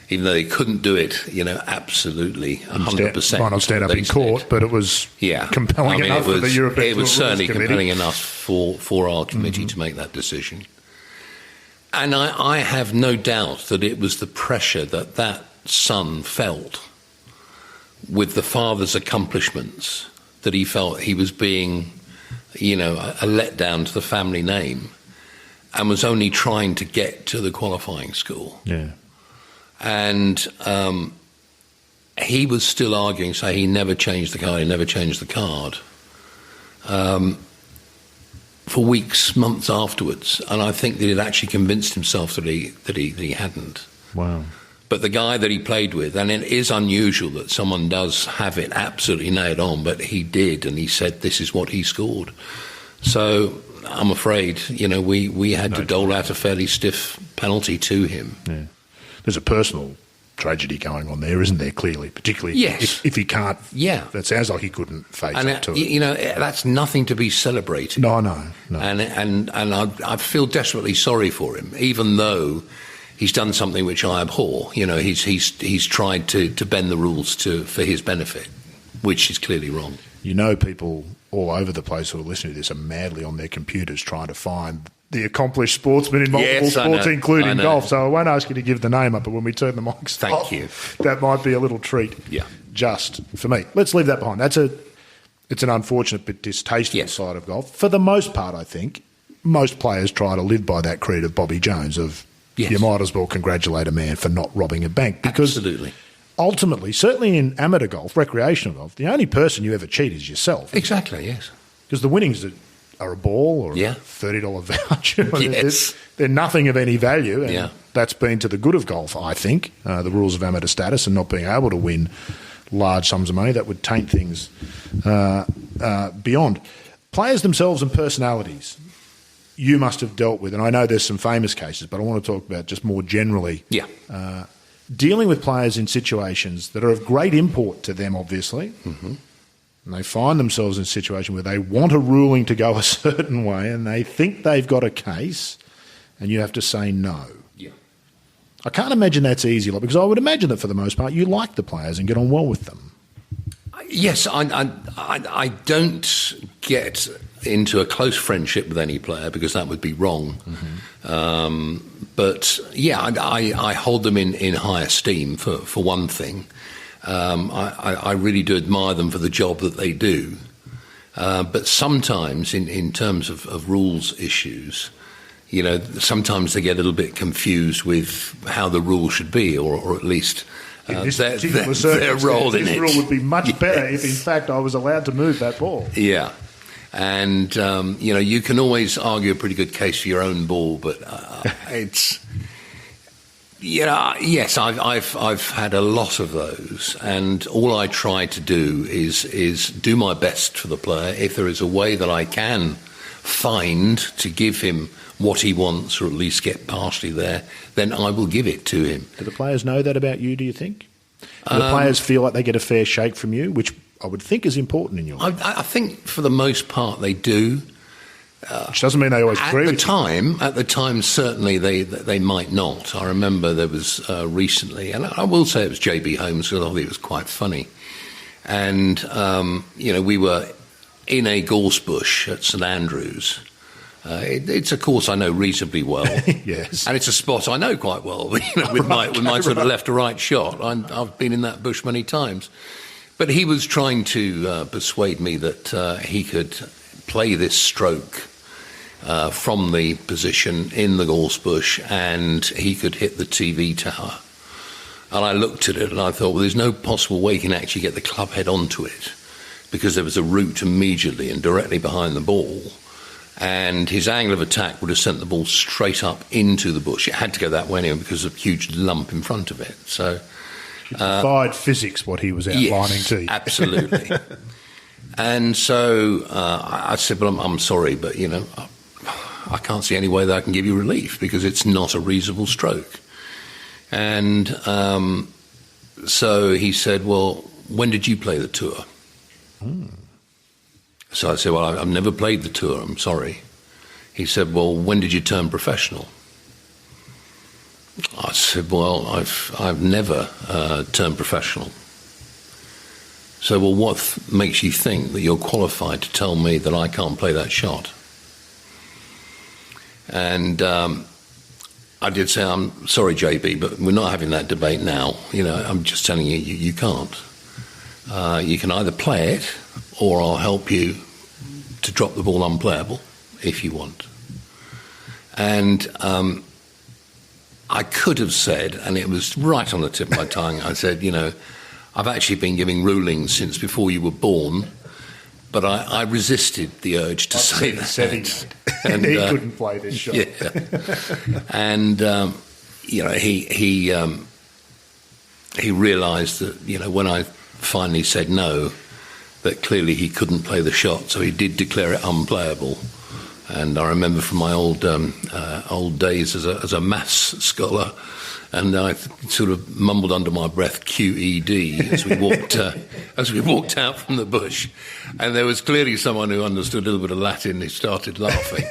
even though they couldn't do it, you know, absolutely 100%. Might not stand up in court, but it was compelling enough for the European. It was certainly compelling enough for our committee to make that decision. And I have no doubt that it was the pressure that son felt with the father's accomplishments, that he felt he was being, you know, a letdown to the family name, and was only trying to get to the qualifying school. Yeah. And he was still arguing, say he never changed the card, for weeks, months afterwards. And I think that he'd actually convinced himself that he hadn't. Wow. But the guy that he played with, and it is unusual that someone does have it absolutely nailed on, but he did, and he said this is what he scored. So I'm afraid, you know, we had to dole out a fairly stiff penalty to him. Yeah. There's a personal tragedy going on there, isn't there, clearly, particularly if he can't. Yeah. That sounds like he couldn't face up to it. You know, that's nothing to be celebrated. No. And I feel desperately sorry for him, even though he's done something which I abhor. You know, he's tried to bend the rules for his benefit, which is clearly wrong. You know, people all over the place who are listening to this are madly on their computers trying to find the accomplished sportsman in multiple sports, including golf. So I won't ask you to give the name up, but when we turn the mics off, that might be a little treat just for me. Let's leave that behind. It's an unfortunate but distasteful side of golf. For the most part, I think, most players try to live by that creed of Bobby Jones of you might as well congratulate a man for not robbing a bank. Because ultimately, certainly in amateur golf, recreational golf, the only person you ever cheat is yourself. Exactly, yes. Because the winnings are a ball or a $30 voucher. They're nothing of any value. And that's been to the good of golf, I think, the rules of amateur status and not being able to win large sums of money. That would taint things beyond. Players themselves and personalities you must have dealt with, and I know there's some famous cases, but I want to talk about just more generally dealing with players in situations that are of great import to them, obviously, and they find themselves in a situation where they want a ruling to go a certain way and they think they've got a case and you have to say no. I can't imagine that's easy, because I would imagine that for the most part you like the players and get on well with them. Yes, I don't get into a close friendship with any player because that would be wrong. But I hold them in high esteem for one thing. I really do admire them for the job that they do. But sometimes in terms of rules issues, sometimes they get a little bit confused with how the rule should be, or at least in this their role in it. This rule would be much better if, in fact, I was allowed to move that ball. Yeah. And, you can always argue a pretty good case for your own ball, but it's... yes, I've had a lot of those, and all I try to do is do my best for the player. If there is a way that I can find to give him what he wants, or at least get partially there, then I will give it to him. Do the players know that about you, do you think? Do the players feel like they get a fair shake from you, which I would think is important in your life? I think for the most part they do. Which doesn't mean they always agree with you. At the time, certainly they might not. I remember there was recently, and I will say it was J.B. Holmes, because I thought it was quite funny. And, we were in a gorse bush at St Andrews. It's a course I know reasonably well. Yes. And it's a spot I know quite well, with my sort of left to right shot. I've been in that bush many times. But he was trying to persuade me that he could play this stroke from the position in the gorse bush and he could hit the TV tower. And I looked at it and I thought, well, there's no possible way he can actually get the club head onto it, because there was a route immediately and directly behind the ball. And his angle of attack would have sent the ball straight up into the bush. It had to go that way anyway because of a huge lump in front of it. So it defied physics, what he was outlining to you. Absolutely. And so I said, well, I'm sorry, but, I can't see any way that I can give you relief because it's not a reasonable stroke. And so he said, well, when did you play the tour? So I said, well, I've never played the tour, I'm sorry. He said, well, when did you turn professional? I said, well, I've never turned professional. So, well, what makes you think that you're qualified to tell me that I can't play that shot? And I did say, I'm sorry, JB, but we're not having that debate now. I'm just telling you, you can't. You can either play it, or I'll help you to drop the ball unplayable if you want. And I could have said, and it was right on the tip of my tongue, I said, I've actually been giving rulings since before you were born, but I resisted the urge to say that. Seve and he couldn't play this shot. Yeah. And, he realised that, when I finally said no, that clearly he couldn't play the shot, so he did declare it unplayable. And I remember from my old days as a maths scholar, and I sort of mumbled under my breath QED as we walked out from the bush, and there was clearly someone who understood a little bit of Latin who started laughing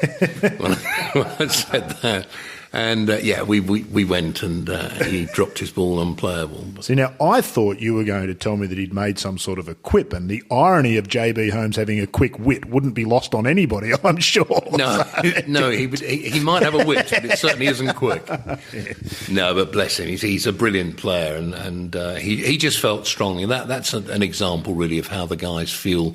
when I said that. And we went, and he dropped his ball unplayable. See, now I thought you were going to tell me that he'd made some sort of a quip, and the irony of JB Holmes having a quick wit wouldn't be lost on anybody, I'm sure. No, he might have a wit, but it certainly isn't quick. Yeah. No, but bless him, he's a brilliant player, and he just felt strongly. That's an example, really, of how the guys feel.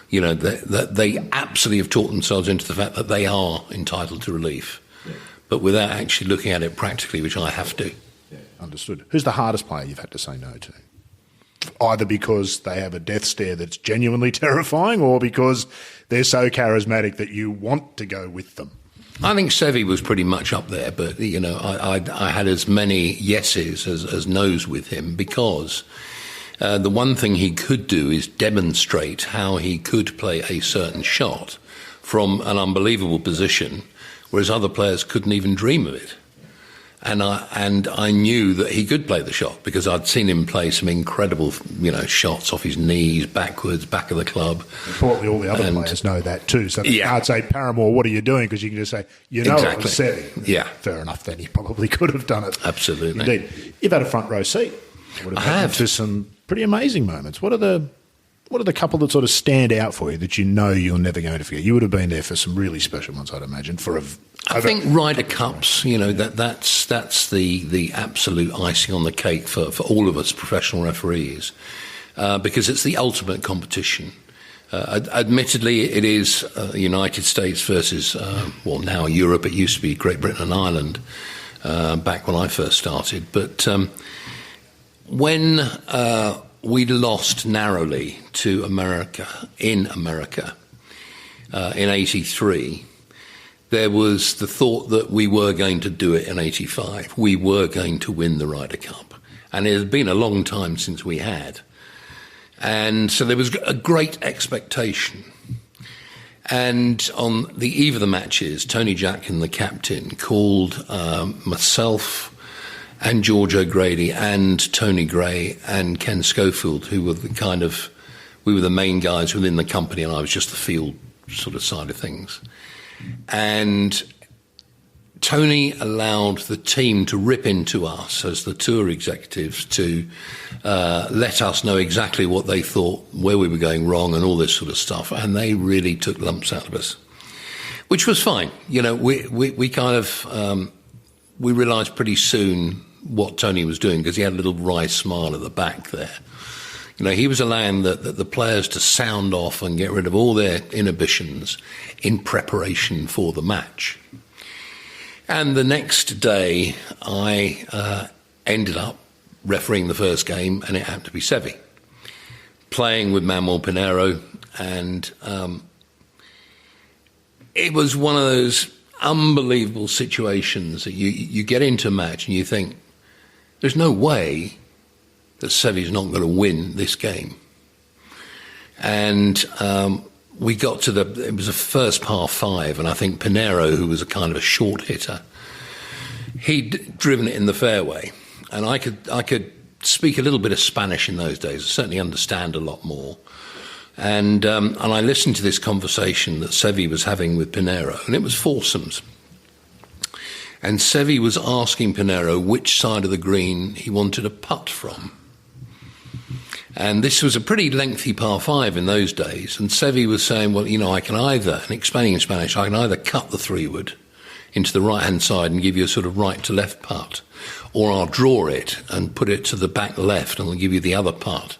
You know, that they absolutely have talked themselves into the fact that they are entitled to relief. Yeah. But without actually looking at it practically, which I have to. Yeah, understood. Who's the hardest player you've had to say no to? Either because they have a death stare that's genuinely terrifying, or because they're so charismatic that you want to go with them. I think Seve was pretty much up there, but, you know, I had as many yeses as no's with him, because the one thing he could do is demonstrate how he could play a certain shot from an unbelievable position, whereas other players couldn't even dream of it. And I knew that he could play the shot, because I'd seen him play some incredible, you know, shots off his knees, backwards, back of the club. Importantly, all the other players know that too. So you can't say, Paramor, what are you doing? Because you can just say, it was Seve. Yeah. Fair enough, then he probably could have done it. Absolutely. Indeed. You've had a front row seat. I have. To some pretty amazing moments. What are the couple that sort of stand out for you that you know you're never going to forget? You would have been there for some really special ones, I'd imagine. I think Ryder Cups, you know, that's the absolute icing on the cake for all of us professional referees, because it's the ultimate competition. Admittedly, it is United States versus, now Europe. It used to be Great Britain and Ireland back when I first started. But when we lost narrowly to America in 83, there was the thought that we were going to do it in 85. We were going to win the Ryder Cup. And it had been a long time since we had. And so there was a great expectation. And on the eve of the matches, Tony Jackson, the captain, called myself and George O'Grady and Tony Gray and Ken Schofield, who were we were the main guys within the company, and I was just the field sort of side of things. And Tony allowed the team to rip into us as the tour executives to let us know exactly what they thought, where we were going wrong and all this sort of stuff. And they really took lumps out of us, which was fine. You know, we realised pretty soon what Tony was doing, because he had a little wry smile at the back there. You know, he was allowing the players to sound off and get rid of all their inhibitions in preparation for the match. And the next day, I ended up refereeing the first game, and it happened to be Seve, playing with Manuel Pinheiro. And it was one of those unbelievable situations that you get into a match and you think, there's no way that Seve's not going to win this game. And we got to it was a first par 5, and I think Pinheiro, who was a kind of a short hitter, he'd driven it in the fairway. And I could speak a little bit of Spanish in those days, certainly understand a lot more. And I listened to this conversation that Seve was having with Pinheiro, and it was foursomes. And Seve was asking Pinheiro which side of the green he wanted a putt from. And this was a pretty lengthy par 5 in those days. And Seve was saying, well, you know, I can either, and explaining in Spanish, I can either cut the 3-wood into the right-hand side and give you a sort of right-to-left putt, or I'll draw it and put it to the back left and I'll give you the other putt.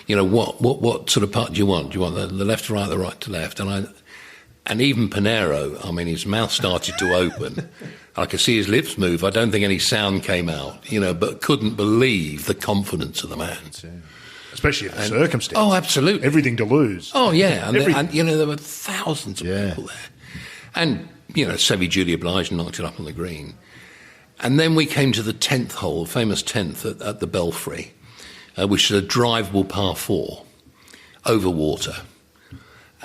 You know, what sort of putt do you want? Do you want the left to right, the right to left? And even Pinheiro, I mean, his mouth started to open. I could see his lips move. I don't think any sound came out, you know, but couldn't believe the confidence of the man. Especially in the circumstance. Oh, absolutely. Everything to lose. Oh, yeah. And you know, there were thousands of people there. And, you know, Seve duly obliged, knocked it up on the green. And then we came to the 10th hole, famous 10th at the Belfry, which is a drivable par 4 over water.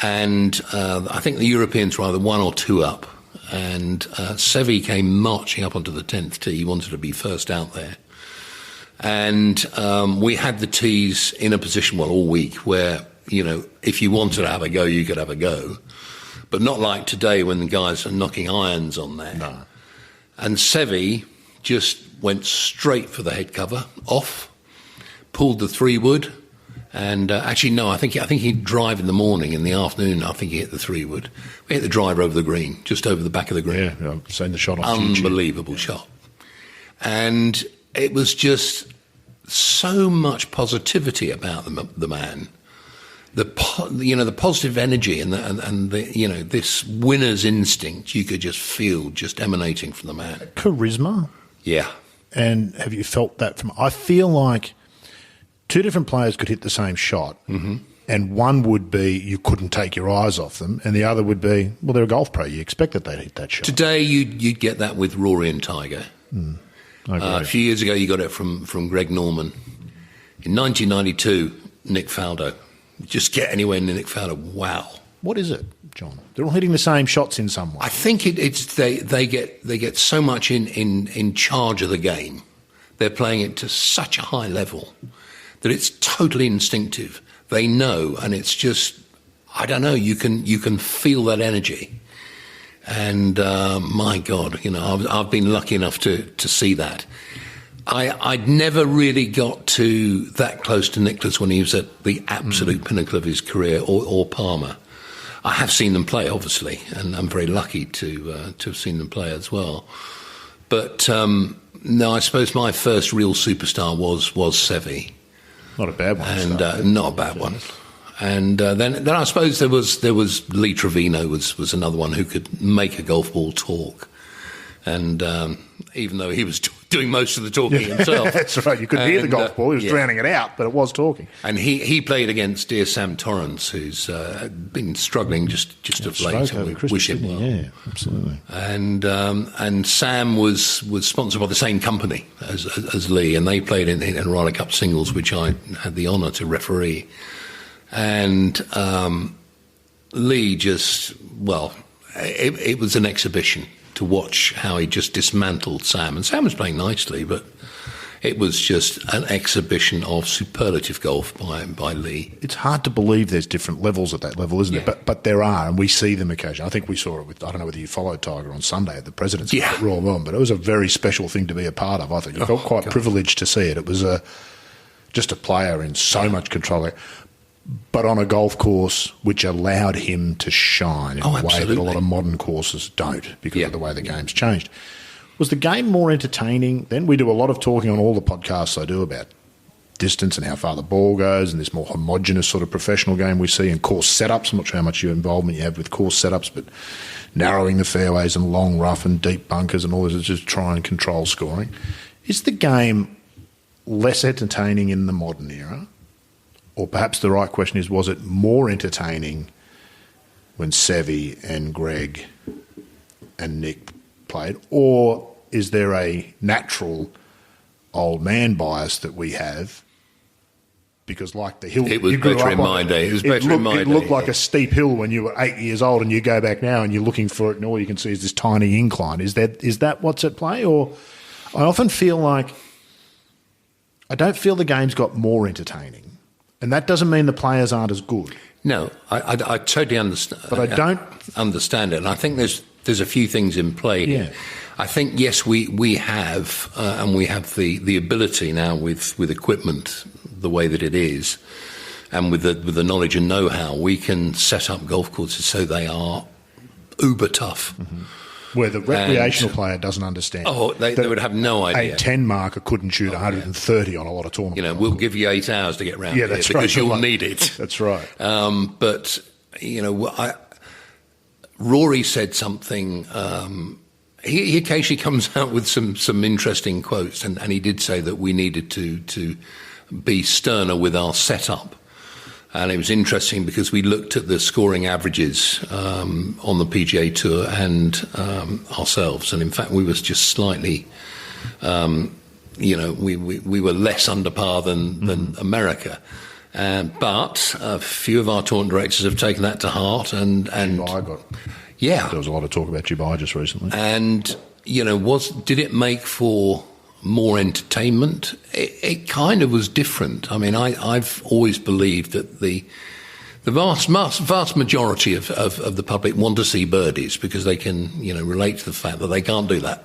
And I think the Europeans were either 1 or 2 up. And Seve came marching up onto the 10th tee. He wanted to be first out there. And we had the tees in a position, well, all week, where, you know, if you wanted to have a go, you could have a go. But not like today when the guys are knocking irons on there. And Seve just went straight for the head cover, off, pulled the 3-wood, and actually, no, I think he'd drive in the morning. In the afternoon, I think he hit the 3-wood. We hit the driver over the green, just over the back of the green. Yeah, I've seen the shot on YouTube. Unbelievable shot. And it was just so much positivity about the man. The positive energy and the this winner's instinct you could just feel just emanating from the man. Charisma. Yeah. And have you felt that from? I feel like two different players could hit the same shot, and one would be you couldn't take your eyes off them, and the other would be, well, they're a golf pro. You expect that they'd hit that shot. Today you'd get that with Rory and Tiger. A few years ago you got it from Greg Norman. In 1992, Nick Faldo. Just get anywhere near Nick Faldo. Wow. What is it, John? They're all hitting the same shots in some way. I think they get so much in charge of the game. They're playing it to such a high level that it's totally instinctive. They know, and it's just, I don't know, you can feel that energy. And my God, I've been lucky enough to see that. I'd never really got to that close to Nicholas when he was at the absolute pinnacle of his career, or Palmer. I have seen them play, obviously, and I'm very lucky to have seen them play as well. But no, I suppose my first real superstar was Seve. Not a bad one. And not a bad one. And then I suppose there was Lee Trevino was another one who could make a golf ball talk. And even though he was doing most of the talking himself. That's right. You couldn't hear the golf ball. He was drowning it out, but it was talking. And he played against dear Sam Torrance, who's been struggling just of late. And we wish him well. Yeah, absolutely. And Sam was sponsored by the same company as Lee, and they played in Ryder Cup singles, which I had the honour to referee. And Lee just, it was an exhibition to watch how he just dismantled Sam. And Sam was playing nicely, but it was just an exhibition of superlative golf by Lee. It's hard to believe there's different levels at that level, isn't it? But there are, and we see them occasionally. I think we saw it with, I don't know whether you followed Tiger on Sunday at the President's Cup at Royal Melbourne, but it was a very special thing to be a part of, I think. I felt quite privileged to see it. It was just a player in so much control, but on a golf course which allowed him to shine in a way that a lot of modern courses don't because of the way the game's changed. Was the game more entertaining then? We do a lot of talking on all the podcasts I do about distance and how far the ball goes and this more homogenous sort of professional game we see and course setups. I'm not sure how much involvement you have with course setups, but narrowing the fairways and long rough and deep bunkers and all this is just try and control scoring. Is the game less entertaining in the modern era? Or perhaps the right question is, was it more entertaining when Seve and Greg and Nick played? Or is there a natural old man bias that we have? Because like the hill... It was better in my day. It looked like a steep hill when you were 8 years old and you go back now and you're looking for it and all you can see is this tiny incline. Is that what's at play? Or I often feel like... I don't feel the game's got more entertaining. And that doesn't mean the players aren't as good. No, I totally understand. But I don't understand it. And I think there's a few things in play here. I think, yes, we have, and we have the ability now with equipment the way that it is, and with the knowledge and know-how, we can set up golf courses so they are uber tough. Mm-hmm. Where the recreational player doesn't understand. Oh, they would have no idea. A 10 marker couldn't shoot 130 on a lot of tournaments. We'll give you 8 hours to get round here because you'll need it. That's right. But, Rory said something. He occasionally comes out with some interesting quotes, and he did say that we needed to be sterner with our setup. And it was interesting because we looked at the scoring averages on the PGA Tour and ourselves. And in fact, we was just slightly, we were less under par than America. But a few of our tournament directors have taken that to heart. And there was a lot of talk about Dubai just recently. And, did it make for more entertainment? It kind of was different. I mean, I've always believed that the The vast majority of the public want to see birdies because they can, relate to the fact that they can't do that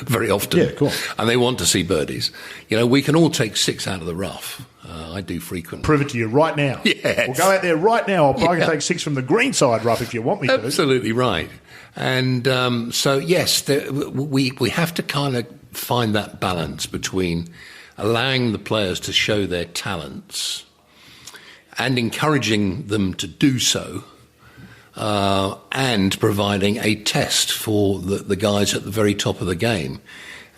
very often. Yeah, of course. And they want to see birdies. We can all take 6 out of the rough. I do frequently. Prove it to you right now. Yes. We'll go out there right now. I can take 6 from the green side rough if you want me to. Absolutely right. And so, yes, we have to kind of find that balance between allowing the players to show their talents and encouraging them to do so, and providing a test for the guys at the very top of the game.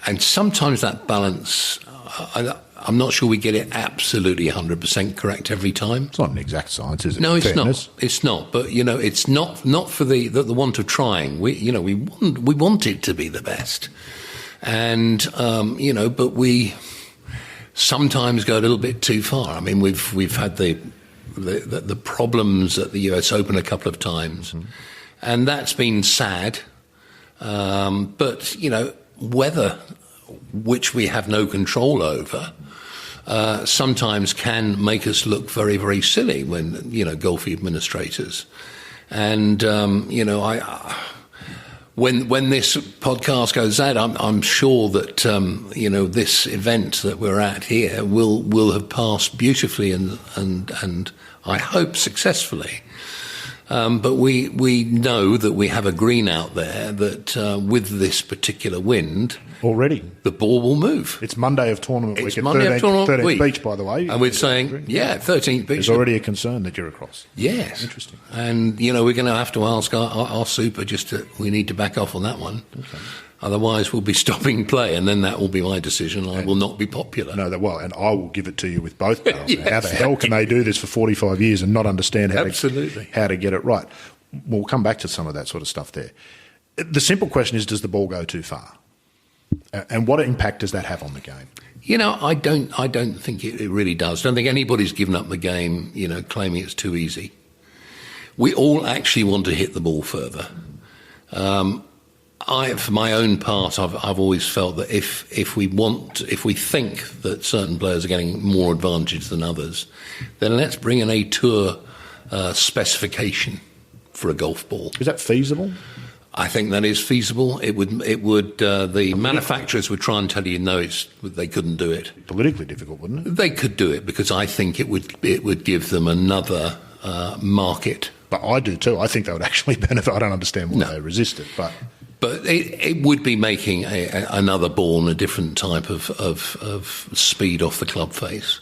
And sometimes that balance, I'm not sure we get it absolutely 100% correct every time. It's not an exact science, is it? No, it's Fairness. not. It's not. But it's not for the want of trying. We want it to be the best, and but we sometimes go a little bit too far. I mean, we've had the problems at the US Open a couple of times, and that's been sad. But weather, which we have no control over, sometimes can make us look very, very silly when golf administrators. And when this podcast goes out, I'm sure that this event that we're at here will have passed beautifully and I hope successfully. But we know that we have a green out there that with this particular wind already the ball will move. It's Monday of tournament week at Monday 13th Beach, by the way. And we're saying, 13th Beach. There's already a concern that you're across. Yes. Interesting. And, we're going to have to ask our super we need to back off on that one. Okay. Otherwise, we'll be stopping play, and then that will be my decision. I will not be popular. No, and I will give it to you with both barrels. Yes. How the hell can they do this for 45 years and not understand how to get it right? We'll come back to some of that sort of stuff there. The simple question is, does the ball go too far? And what impact does that have on the game? I don't think it really does. I don't think anybody's given up the game, claiming it's too easy. We all actually want to hit the ball further. For my own part, I've always felt that if we think that certain players are getting more advantage than others, then let's bring in a tour specification for a golf ball. Is that feasible? I think that is feasible. It would. The manufacturers would try and tell you no, they couldn't do it. Politically difficult, wouldn't it? They could do it because I think it would give them another market. But I do too. I think they would actually benefit. I don't understand why they resist it, but it would be making another ball and a different type of speed off the club face.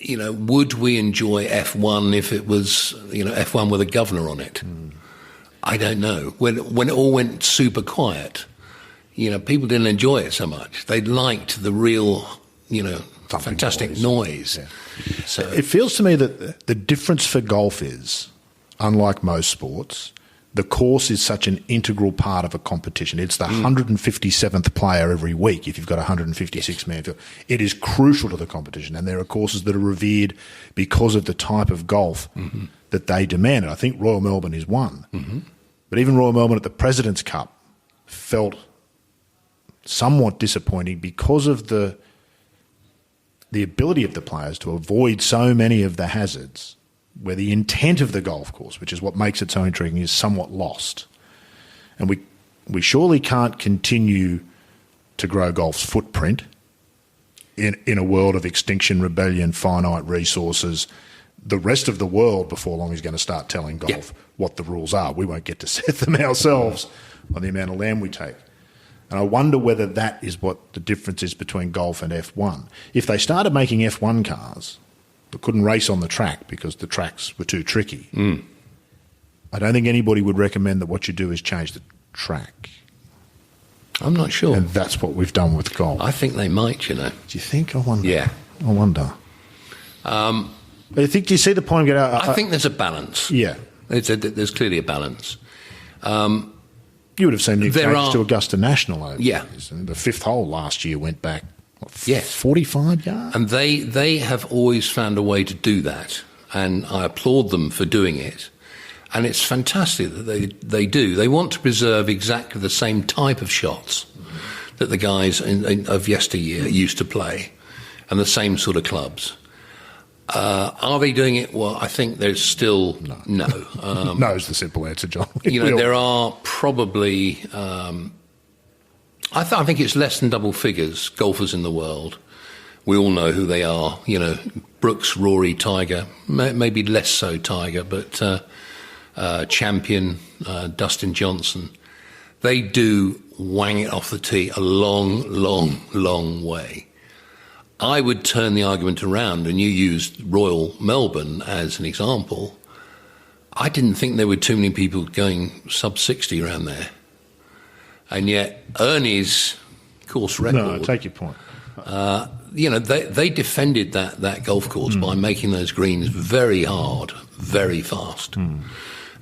Would we enjoy F1 if it was, F1 with a governor on it? I don't know. When it all went super quiet, people didn't enjoy it so much. They liked the real, fantastic noise. Yeah. So it feels to me that the difference for golf is, unlike most sports, the course is such an integral part of a competition. It's the 157th player every week if you've got a 156-man field. It is crucial to the competition, and there are courses that are revered because of the type of golf that they demand. And I think Royal Melbourne is one. But even Royal Melbourne at the President's Cup felt somewhat disappointing because of the ability of the players to avoid so many of the hazards, where the intent of the golf course, which is what makes it so intriguing, is somewhat lost. And we surely can't continue to grow golf's footprint in a world of extinction, rebellion, finite resources. The rest of the world, before long, is going to start telling golf what the rules are. We won't get to set them ourselves on the amount of land we take. And I wonder whether that is what the difference is between golf and F1. If they started making F1 cars but couldn't race on the track because the tracks were too tricky, I don't think anybody would recommend that what you do is change the track. I'm not sure. And that's what we've done with golf. I think they might, Do you think? I wonder. Yeah. I wonder. But I think, do you see the point? I think there's a balance. Yeah. There's clearly a balance. You would have seen the changes to Augusta National over years. The fifth hole last year went back 45 yards. And they have always found a way to do that, and I applaud them for doing it. And it's fantastic that they do. They want to preserve exactly the same type of shots that the guys of yesteryear used to play. and the same sort of clubs. Are they doing it? Well, I think there's still no. No is the simple answer, John. There are probably, I think it's less than double figures golfers in the world. We all know who they are. Brooks, Rory, Tiger, maybe less so Tiger, but Champion, Dustin Johnson. They do wang it off the tee a long, long, long way. I would turn the argument around, and you used Royal Melbourne as an example. I didn't think there were too many people going sub 60 around there. And yet Ernie's course record... No, take your point. They defended that golf course by making those greens very hard, very fast.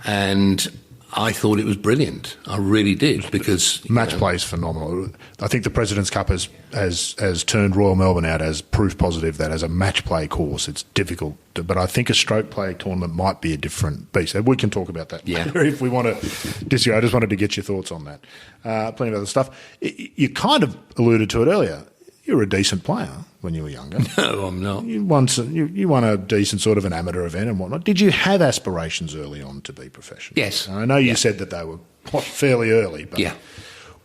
And I thought it was brilliant. I really did, because... Match play is phenomenal. I think the President's Cup has turned Royal Melbourne out as proof positive that as a match play course, it's difficult. But I think a stroke play tournament might be a different beast. We can talk about that if we want to disagree. I just wanted to get your thoughts on that. Plenty of other stuff. You kind of alluded to it earlier. You were a decent player when you were younger. No, I'm not. You won a decent sort of an amateur event and whatnot. Did you have aspirations early on to be professional? Yes. I know you said that they were fairly early, but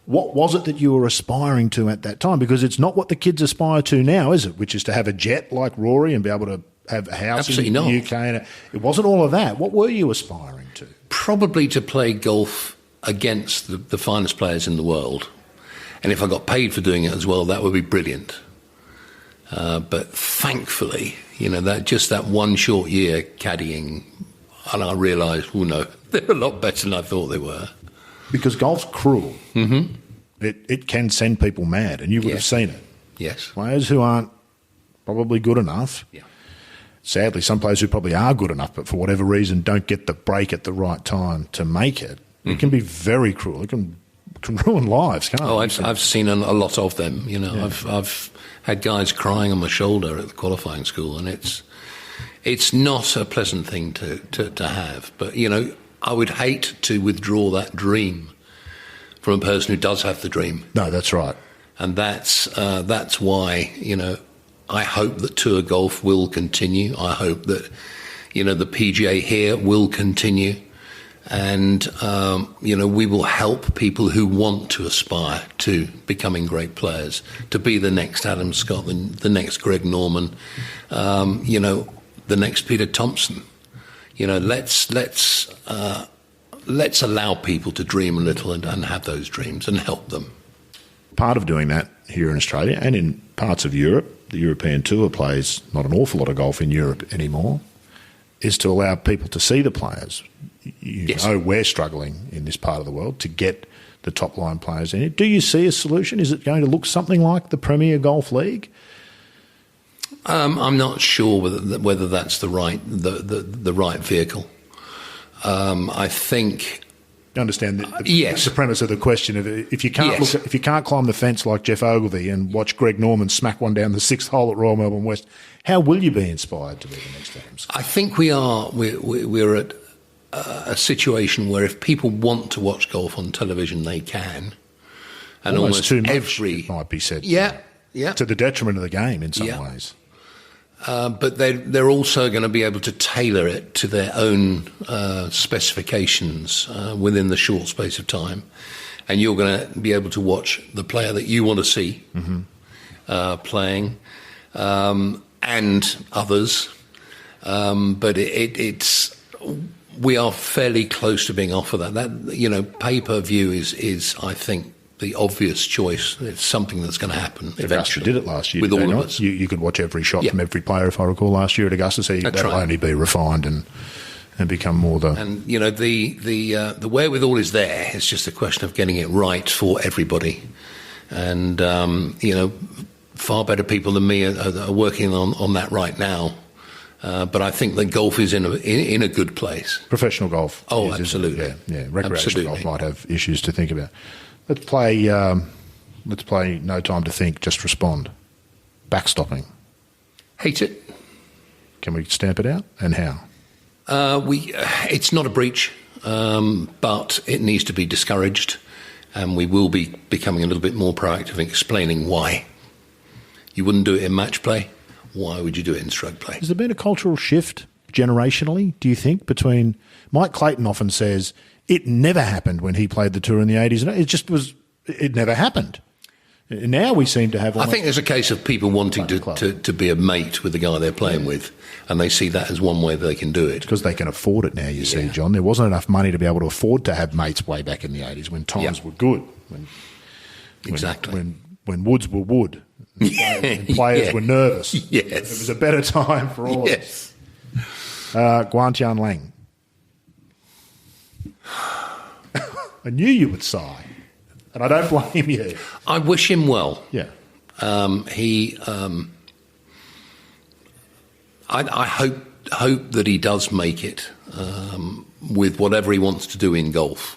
what was it that you were aspiring to at that time? Because it's not what the kids aspire to now, is it? Which is to have a jet like Rory and be able to have a house in the UK. And it wasn't all of that. What were you aspiring to? Probably to play golf against the finest players in the world. And if I got paid for doing it as well, that would be brilliant. But thankfully, that one short year caddying, and I realised, they're a lot better than I thought they were. Because golf's cruel. Mm-hmm. It can send people mad, and you would have seen it. Yes. Players who aren't probably good enough. Yeah. Sadly, some players who probably are good enough, but for whatever reason don't get the break at the right time to make it. It can be very cruel. It can ruin lives, can't it? I've seen a lot of them. I've had guys crying on my shoulder at the qualifying school, and it's not a pleasant thing to have. But I would hate to withdraw that dream from a person who does have the dream. No, that's right, and that's why I hope that tour golf will continue. I hope that the PGA here will continue. And, we will help people who want to aspire to becoming great players, to be the next Adam Scott, the next Greg Norman, the next Peter Thompson. Let's allow people to dream a little and have those dreams and help them. Part of doing that here in Australia and in parts of Europe, the European Tour plays not an awful lot of golf in Europe anymore, is to allow people to see the players. We're struggling in this part of the world to get the top-line players in it. Do you see a solution? Is it going to look something like the Premier Golf League? I'm not sure whether that's the right vehicle. I think. You understand the premise of the question of if you can't climb the fence like Jeff Ogilvy and watch Greg Norman smack one down the 6th hole at Royal Melbourne West, how will you be inspired to be the next Adam Scott? I think we are. We're at a situation where if people want to watch golf on television, they can. And almost too much, every it might be said. Yeah. To the detriment of the game in some ways. But they're also going to be able to tailor it to their own specifications within the short space of time. And you're going to be able to watch the player that you want to see playing and others. But it's we are fairly close to being offered that. Pay-per-view is I think, the obvious choice. It's something that's going to happen eventually. Augusta did it last year. With all of us. You could watch every shot from every player, if I recall, last year at Augusta. So that'll only be refined and become more the... And, the wherewithal is there. It's just a question of getting it right for everybody. And, far better people than me are working on that right now. But I think that golf is in a good place. Professional golf. Oh, absolutely. Yeah. Recreational golf might have issues to think about. Let's play No Time to Think, Just Respond. Backstopping. Hate it. Can we stamp it out? And how? It's not a breach, but it needs to be discouraged, and we will be becoming a little bit more proactive in explaining why. You wouldn't do it in match play. Why would you do it in stroke play? Has there been a cultural shift generationally, do you think, between Mike Clayton often says it never happened when he played the tour in the 80s. It never happened. Now we seem to have... I think there's a case of people wanting to be a mate with the guy they're playing with, and they see that as one way they can do it. Because they can afford it now, you see, John. There wasn't enough money to be able to afford to have mates way back in the 80s when times were good. When woods were wood. And players were nervous. Yes. It was a better time for all of us. Guantian Lang. I knew you would sigh, and I don't blame you. I wish him well. Yeah. I hope that he does make it with whatever he wants to do in golf.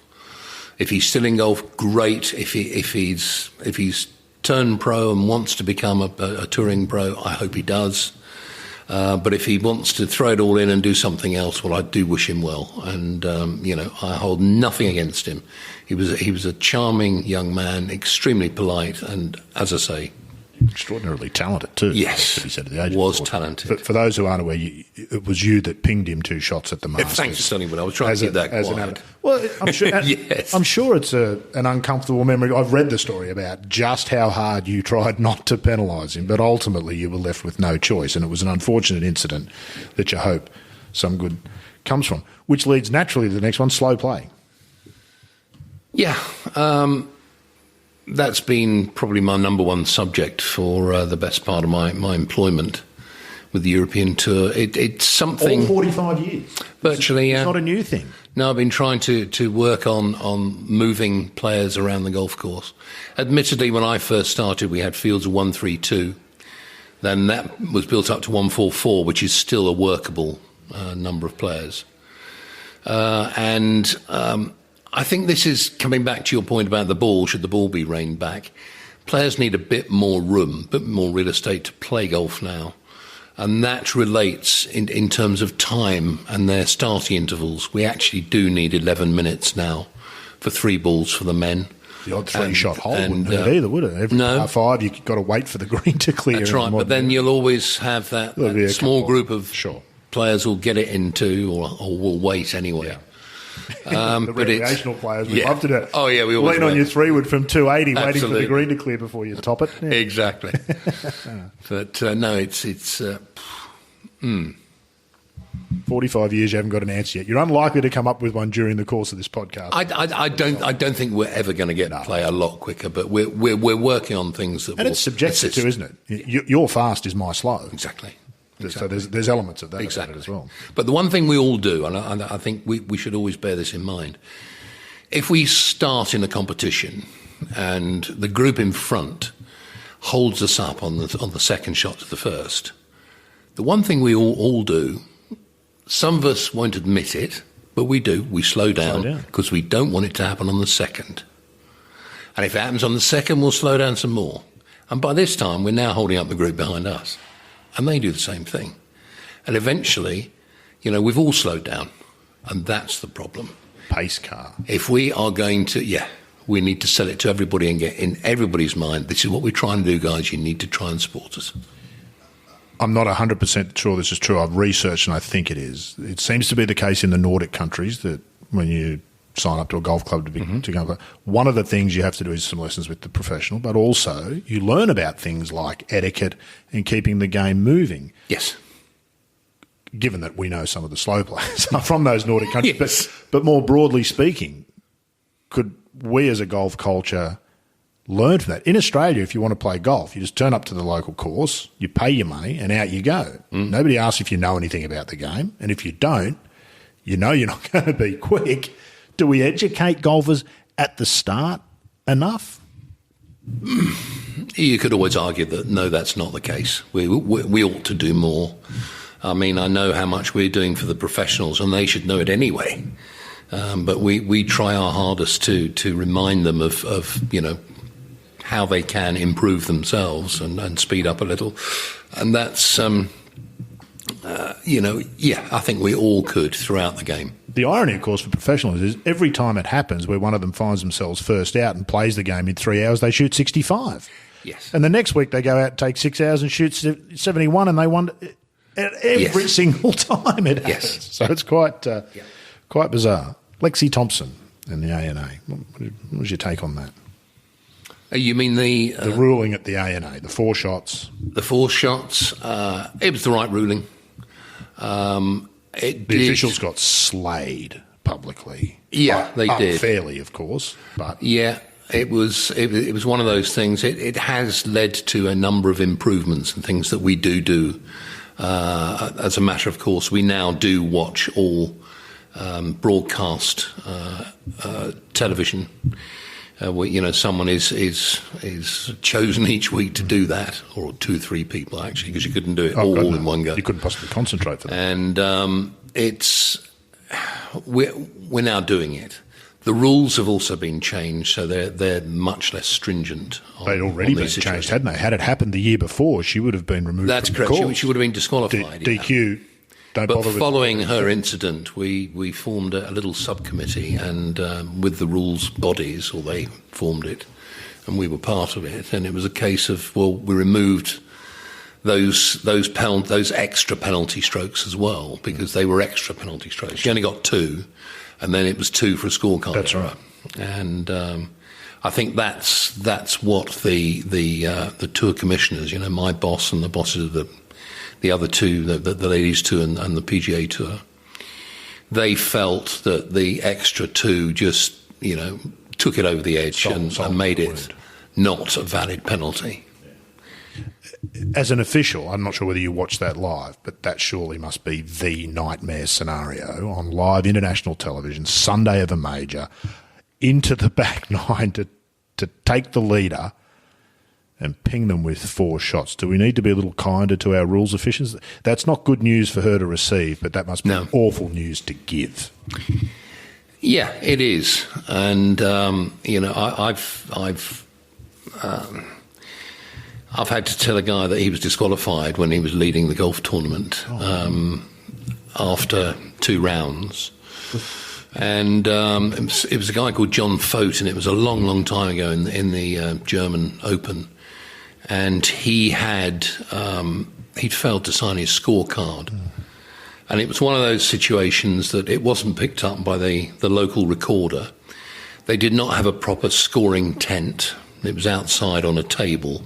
If he's still in golf, great. If he's turned pro and wants to become a touring pro, I hope he does. But if he wants to throw it all in and do something else, well, I do wish him well. And I hold nothing against him. He was a charming young man, extremely polite, and as I say, extraordinarily talented too. Yes, to be said at the age was of talented. For those who aren't aware, it was you that pinged him 2 shots at the Masters. Thanks for telling me. I was trying to keep that quiet. Well, I'm sure. Yes. I'm sure it's an uncomfortable memory. I've read the story about just how hard you tried not to penalise him, but ultimately you were left with no choice, and it was an unfortunate incident that you hope some good comes from. Which leads naturally to the next one: slow play. Yeah. That's been probably my number one subject for the best part of my employment with the European Tour. It's something... All 45 years? Virtually, It's not a new thing. No, I've been trying to work on moving players around the golf course. Admittedly, when I first started, we had fields of 132. Then that was built up to 144, which is still a workable number of players. I think this is coming back to your point about the ball. Should the ball be reined back? Players need a bit more room, a bit more real estate to play golf now. And that relates in terms of time and their starting intervals. We actually do need 11 minutes now for 3 balls for the men. The odd 3-shot hole wouldn't hurt either, would it? Every par 5, you've got to wait for the green to clear. That's right, but then you'll always have that small group of players who'll get it into or will wait anyway. Yeah. The recreational players, we love to do it. Oh, yeah, we always lean on your 3-wood from 280, Absolutely. waiting for the green to clear before you top it. Yeah. Exactly. But no, it's 45 years, you haven't got an answer yet. You're unlikely to come up with one during the course of this podcast. I don't think we're ever going to get to play a lot quicker, but we're working on things that. And it's subjective too, isn't it? Your fast is my slow. Exactly. So there's elements of that exactly as well. But the one thing we all do, and I think we should always bear this in mind, if we start in a competition and the group in front holds us up on the second shot to the first, the one thing we all do, some of us won't admit it, but we do. We slow down because we don't want it to happen on the second. And if it happens on the second, we'll slow down some more. And by this time, we're now holding up the group behind us. And they do the same thing. And eventually, we've all slowed down. And that's the problem. Pace car. If we are going to, we need to sell it to everybody and get in everybody's mind, this is what we're trying to do, guys. You need to try and support us. I'm not 100% sure this is true. I've researched and I think it is. It seems to be the case in the Nordic countries that when you sign up to a golf club to go, one of the things you have to do is some lessons with the professional, but also you learn about things like etiquette and keeping the game moving. Yes. Given that we know some of the slow players are from those Nordic countries, yes. but more broadly speaking, could we as a golf culture learn from that? In Australia, if you want to play golf, you just turn up to the local course, you pay your money, and out you go. Nobody asks if you know anything about the game, and if you don't, you're not going to be quick. Do we educate golfers at the start enough? You could always argue that, no, that's not the case. We ought to do more. I mean, I know how much we're doing for the professionals, and they should know it anyway. But we try our hardest to remind them of how they can improve themselves and speed up a little. And that's, I think we all could throughout the game. The irony, of course, for professionals is every time it happens where one of them finds themselves first out and plays the game in 3 hours, they shoot 65. Yes. And the next week they go out and take 6 hours and shoot 71, and they won every single time it happens. Yes. So it's quite bizarre. Lexi Thompson and the ANA. What was your take on that? You mean the ruling at the ANA, the 4 shots? The 4 shots. It was the right ruling. The officials got slayed publicly. Yeah, they did. Unfairly, of course, but yeah, it was one of those things. It has led to a number of improvements and things that we do. As a matter of course, we now do watch all broadcast television. Someone is chosen each week to do that, or 2-3 people actually, because you couldn't do it all in one go. You couldn't possibly concentrate for that. And we're now doing it. The rules have also been changed, so they're much less stringent. They'd already been changed, hadn't they? Had it happened the year before, she would have been removed. That's from correct. The course. She would have been disqualified. DQ. But following her incident, we formed a little subcommittee, and with the rules bodies, or they formed it, and we were part of it. And it was a case of, we removed those extra penalty strokes as well, because they were extra penalty strokes. She only got 2, and then it was 2 for a scorecard. That's right. And I think that's what the tour commissioners, my boss and the bosses of the other 2, the ladies' tour and the PGA tour, they felt that the extra 2 just, took it over the edge and made it not a valid penalty. As an official, I'm not sure whether you watched that live, but that surely must be the nightmare scenario on live international television, Sunday of a major, into the back 9 to take the leader and ping them with 4 shots. Do we need to be a little kinder to our rules officials? That's not good news for her to receive, but that must be awful news to give. Yeah, it is. And, I've had to tell a guy that he was disqualified when he was leading the golf tournament after 2 rounds. And it was a guy called John Fote, and it was a long, long time ago in the German Open. And he'd failed to sign his scorecard. And it was one of those situations that it wasn't picked up by the local recorder. They did not have a proper scoring tent. It was outside on a table.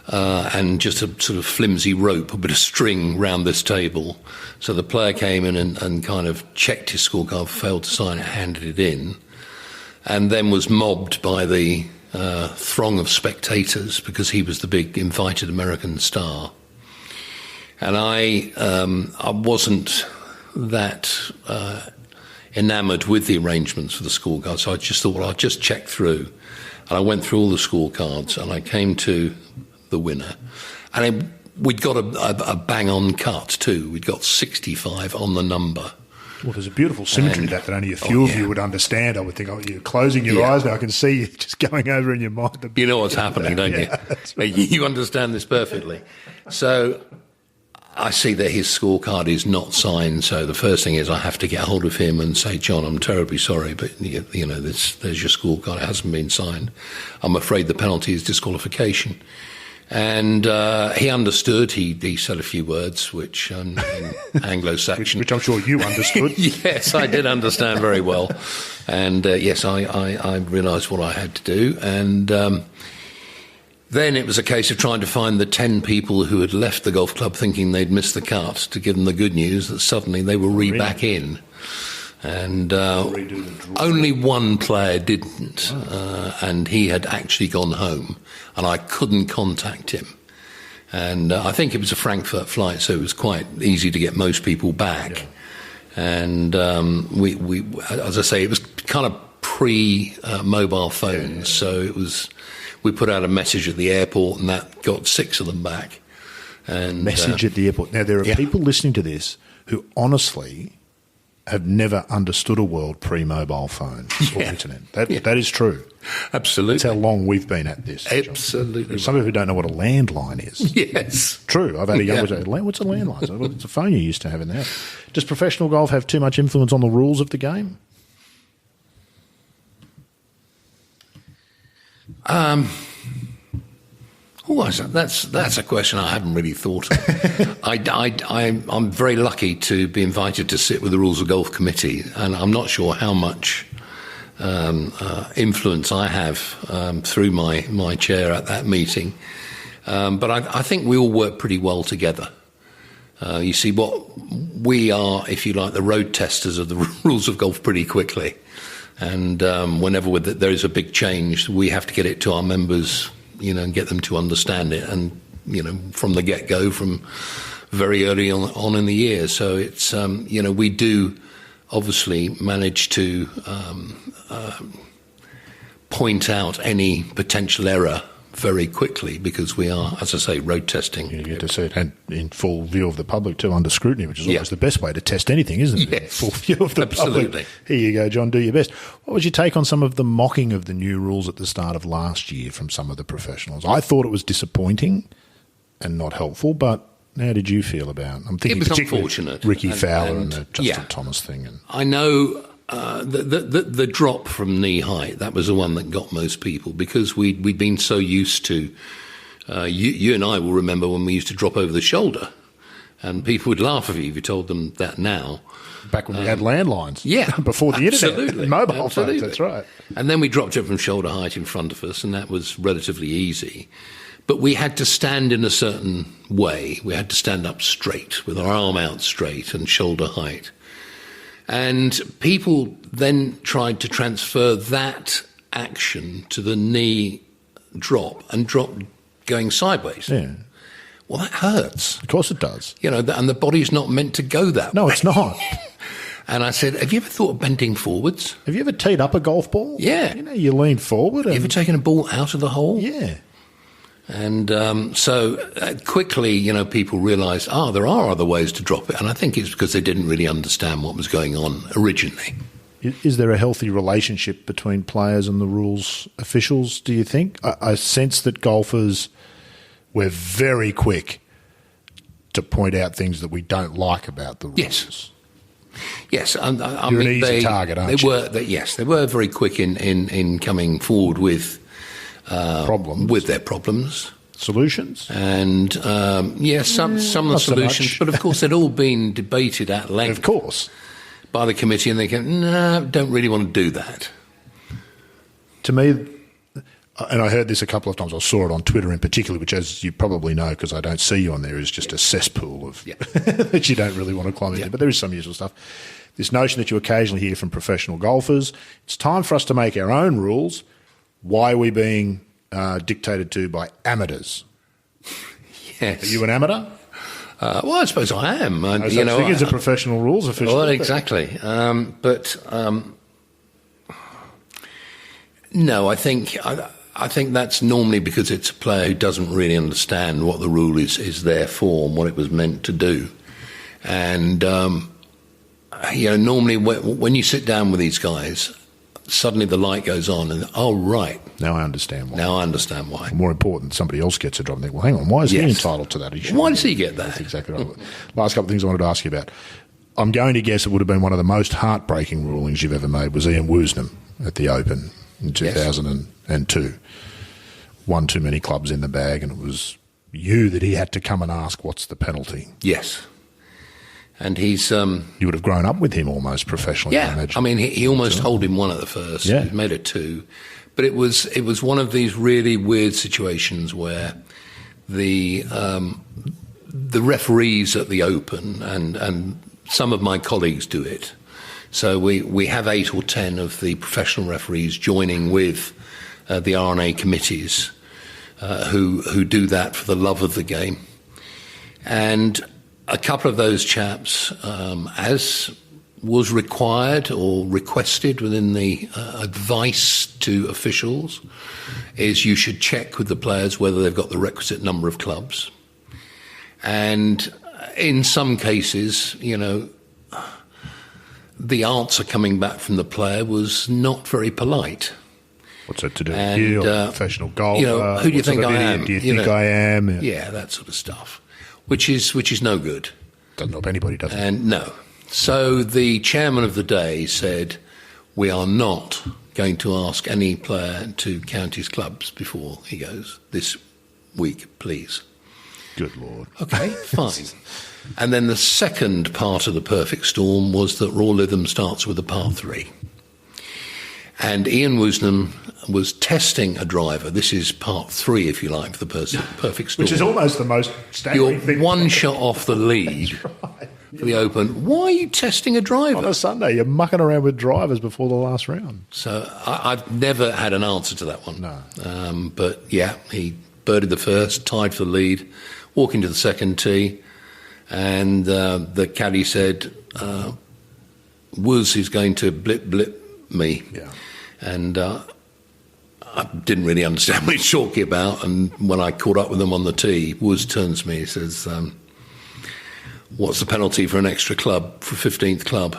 And just a sort of flimsy rope, a bit of string round this table. So the player came in and kind of checked his scorecard, failed to sign it, handed it in, and then was mobbed by the throng of spectators because he was the big invited American star. And I wasn't that enamoured with the arrangements for the scorecard, so I just thought, I'll just check through. And I went through all the scorecards, and I came to the winner. And we'd got a bang-on cut, too. We'd got 65 on the number. Well, there's a beautiful symmetry that only a few of you would understand. I would think, you're closing your eyes now. I can see you just going over in your mind. You know what's happening, don't you? Right. You understand this perfectly. So I see that his scorecard is not signed, so the first thing is I have to get hold of him and say, John, I'm terribly sorry, but there's your scorecard. It hasn't been signed. I'm afraid the penalty is disqualification. And he understood. He said a few words, which in Anglo-Saxon... which I'm sure you understood. Yes, I did understand very well. And yes, I realised what I had to do. And then it was a case of trying to find the 10 people who had left the golf club thinking they'd missed the cut to give them the good news that suddenly they were back in. And only one player didn't, and he had actually gone home, and I couldn't contact him. And I think it was a Frankfurt flight, so it was quite easy to get most people back. Yeah. And we, as I say, it was kind of pre-mobile phones, so it was. We put out a message at the airport, and that got 6 of them back. And message at the airport. Now there are people listening to this who honestly have never understood a world pre-mobile phone or internet. That is true. Absolutely. That's how long we've been at this. Absolutely. Some people who don't know what a landline is. Yes. True. I've had a young say, what's a landline? It's a phone you used to have in there. Does professional golf have too much influence on the rules of the game? Oh, that's a question I haven't really thought of. I'm very lucky to be invited to sit with the Rules of Golf Committee, and I'm not sure how much influence I have through my chair at that meeting. But I think we all work pretty well together. You see, what we are, if you like, the road testers of the rules of golf pretty quickly. And whenever there is a big change, we have to get it to our members, and get them to understand it. And, from the get-go, from very early on in the year. So it's, we do obviously manage to point out any potential error very quickly, because we are, as I say, road testing. You get to see it and in full view of the public too, under scrutiny, which is always the best way to test anything, isn't it? Yes. Full view of the public. Here you go, John, do your best. What was your take on some of the mocking of the new rules at the start of last year from some of the professionals? I thought it was disappointing and not helpful, but how did you feel about it? I'm thinking it was particularly unfortunate. Ricky Fowler and the Justin Thomas thing. And I know the drop from knee height, that was the one that got most people, because we'd been so used to, you and I will remember when we used to drop over the shoulder, and people would laugh at you if you told them that now. Back when we had landlines. Yeah. Before the internet. And mobile Absolutely. phones, that's right. And then we dropped it from shoulder height in front of us, and that was relatively easy. But we had to stand in a certain way. We had to stand up straight, with our arm out straight and shoulder height. And people then tried to transfer that action to the knee drop, and drop going sideways. Yeah. Well, that hurts. Of course it does. And the body's not meant to go that way. No, it's not. And I said, have you ever thought of bending forwards? Have you ever teed up a golf ball? Yeah. You lean forward. And You ever taken a ball out of the hole? Yeah. And so quickly, people realised, there are other ways to drop it. And I think it's because they didn't really understand what was going on originally. Is there a healthy relationship between players and the rules officials, do you think? I sense that golfers, we're very quick to point out things that we don't like about the rules. Yes. Yes, I You're mean, an easy target, aren't you? They were very quick in coming forward with problems. With their problems. Solutions? And, some of the solutions. So but, of course, they'd all been debated at length. Of course. By the committee, and they go, no, don't really want to do that. To me, and I heard this a couple of times, I saw it on Twitter in particular, which, as you probably know, because I don't see you on there, is just a cesspool of that you don't really want to climb into. But there is some useful stuff. This notion that you occasionally hear from professional golfers, it's time for us to make our own rules. Why are we being dictated to by amateurs? Yes. Are you an amateur? Well, I suppose I am. I think it's a professional rules official. Well, exactly. But no, I think that's normally because it's a player who doesn't really understand what the rule is there for and what it was meant to do. And normally when you sit down with these guys, suddenly the light goes on, and right. Now I understand why. More important, somebody else gets a drop and think, well, hang on, why is he entitled to that? Why does he get that? That's exactly right. Last couple of things I wanted to ask you about. I'm going to guess it would have been one of the most heartbreaking rulings you've ever made was Ian Woosnam at the Open in 2002. One too many clubs in the bag, and it was you that he had to come and ask, what's the penalty? Yes. And he's... you would have grown up with him almost professionally, I imagine. I mean, he almost holed him one at the first. Yeah. He made it two. But it was one of these really weird situations where the referees at the Open, and some of my colleagues do it. So we have 8 or 10 of the professional referees joining with the RNA committees who do that for the love of the game. And a couple of those chaps, as was required or requested within the advice to officials, is you should check with the players whether they've got the requisite number of clubs. And in some cases, the answer coming back from the player was not very polite. What's that to do with you, professional golfer? Who do you think I am? Do you think I am? Yeah, that sort of stuff, which is no good. Doesn't help anybody, does it? And no. So the chairman of the day said, we are not going to ask any player to count his clubs before he goes. This week, please. Good Lord. Okay, fine. And then the second part of the perfect storm was that Raw Lytham starts with a par 3. And Ian Woosnam was testing a driver. This is part 3, if you like, for the perfect storm. Which is almost the most staggering thing. You're one shot off the lead for the Open. Why are you testing a driver? On a Sunday, you're mucking around with drivers before the last round. So I've never had an answer to that one. No. But, yeah, he birdied the first, tied for the lead, walking to the second tee, and the caddy said, Woos is going to blip me. Yeah. And I didn't really understand what he's talking about. And when I caught up with him on the tee, Woos turns to me and says, what's the penalty for an extra club, for 15th club?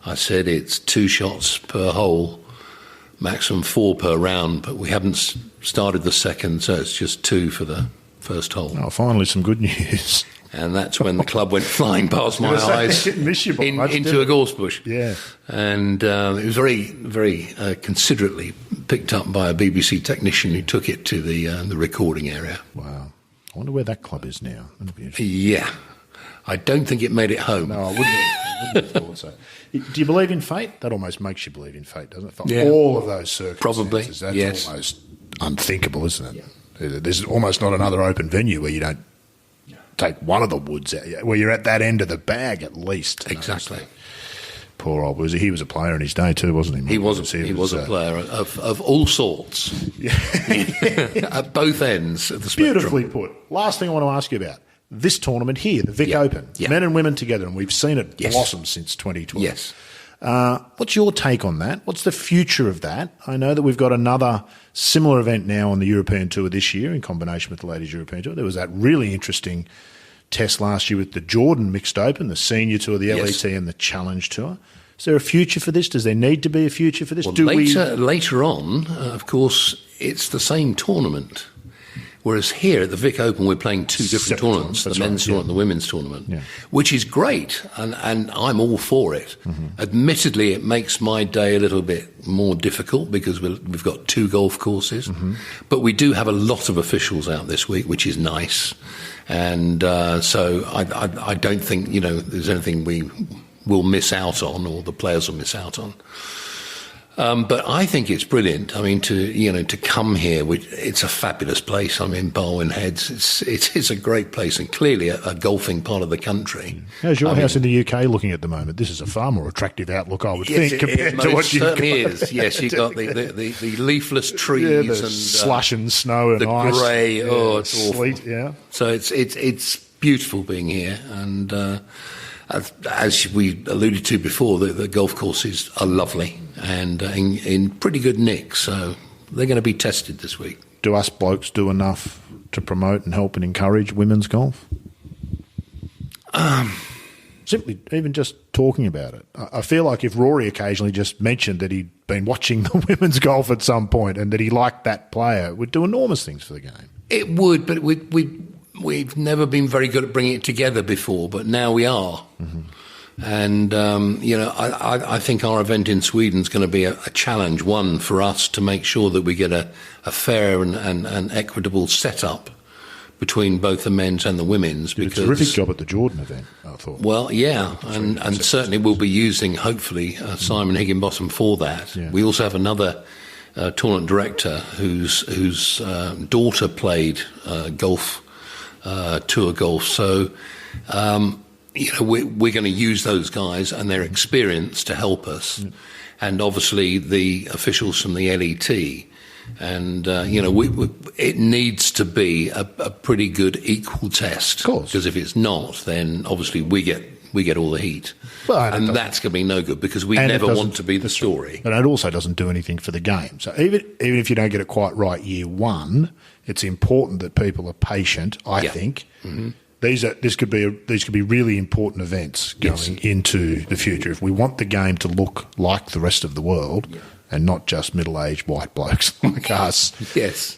I said, it's 2 shots per hole, maximum 4 per round, but we haven't started the second, so it's just 2 for the first hole. Oh, finally some good news. And that's when the club went flying past my eyes into a gorse bush. Yeah. And it was very, very considerately picked up by a BBC technician who took it to the recording area. Wow. I wonder where that club is now. That'll be interesting. Yeah. I don't think it made it home. No, I wouldn't have thought so. Do you believe in fate? That almost makes you believe in fate, doesn't it? For all of those circumstances. Probably, That's yes. almost unthinkable, isn't it? Yeah. There's almost not another open venue where you don't take one of the woods out, where you're at that end of the bag at least. Exactly. Poor old Woozy. He was a player in his day too, wasn't he? He was a player of all sorts. At both ends of the spectrum. Beautifully put. Last thing I want to ask you about. This tournament here, the Vic Open, men and women together, and we've seen it blossom since 2012. Yes. What's your take on that? What's the future of that? I know that we've got another similar event now on the European Tour this year in combination with the Ladies European Tour. There was that really interesting test last year with the Jordan Mixed Open, the Senior Tour, the LET and the Challenge Tour. Is there a future for this? Does there need to be a future for this? Well, later on, of course, it's the same tournament. Whereas here at the Vic Open, we're playing 2 different tournaments, the men's tournament and the women's tournament, which is great, and I'm all for it. Mm-hmm. Admittedly, it makes my day a little bit more difficult because we've got 2 golf courses, but we do have a lot of officials out this week, which is nice. And so I don't think, there's anything we will miss out on or the players will miss out on. But I think it's brilliant. I mean, to come here, it's a fabulous place. I mean, Barwon Heads, it's a great place and clearly a golfing part of the country. How's your house in the UK looking at the moment? This is a far more attractive outlook, I would think, compared to what you've got. It certainly is. Yes, you've got the leafless trees and slush and snow and the ice. The grey, it's awful. Sleet, yeah. So it's beautiful being here, and as we alluded to before, the golf courses are lovely and in pretty good nick, so they're going to be tested this week. Do us blokes do enough to promote and help and encourage women's golf? Simply, even just talking about it. I feel like if Rory occasionally just mentioned that he'd been watching the women's golf at some point and that he liked that player, it would do enormous things for the game. It would, but we've never been very good at bringing it together before, but now we are. Mm-hmm. And, I think our event in Sweden is going to be a challenge, one, for us to make sure that we get a fair and equitable setup between both the men's and the women's. Did a terrific job at the Jordan event, I thought. Well, yeah, and certainly we'll be using, hopefully, Simon Higginbotham for that. Yeah. We also have another tournament director whose daughter played golf, tour golf, so... we're going to use those guys and their experience to help us, and obviously the officials from the LET, and it needs to be a pretty good equal test. Of course, because if it's not, then obviously we get all the heat, and that's going to be no good because we never want to be the story. And it also doesn't do anything for the game. So even if you don't get it quite right year one, it's important that people are patient. I think. Mm-hmm. These could be really important events going into the future. If we want the game to look like the rest of the world and not just middle-aged white blokes like us,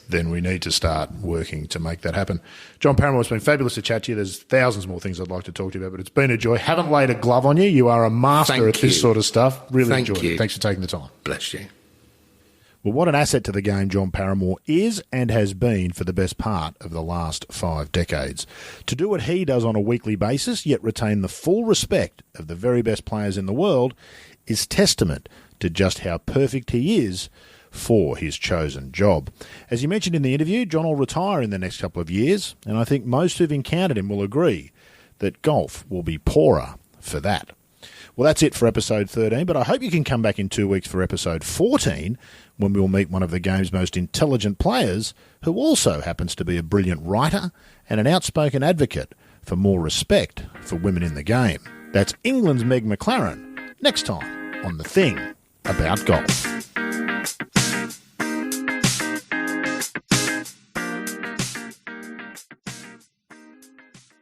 then we need to start working to make that happen. John Paramor, it's been fabulous to chat to you. There's thousands more things I'd like to talk to you about, but it's been a joy. Haven't laid a glove on you. You are a master at this sort of stuff. Really enjoyed it. Thanks for taking the time. Bless you. Well, what an asset to the game John Paramor is and has been for the best part of the last 5 decades. To do what he does on a weekly basis, yet retain the full respect of the very best players in the world, is testament to just how perfect he is for his chosen job. As you mentioned in the interview, John will retire in the next couple of years, and I think most who've encountered him will agree that golf will be poorer for that. Well, that's it for episode 13, but I hope you can come back in 2 weeks for episode 14, when we'll meet one of the game's most intelligent players, who also happens to be a brilliant writer and an outspoken advocate for more respect for women in the game. That's England's Meg McLaren, next time on The Thing About Golf.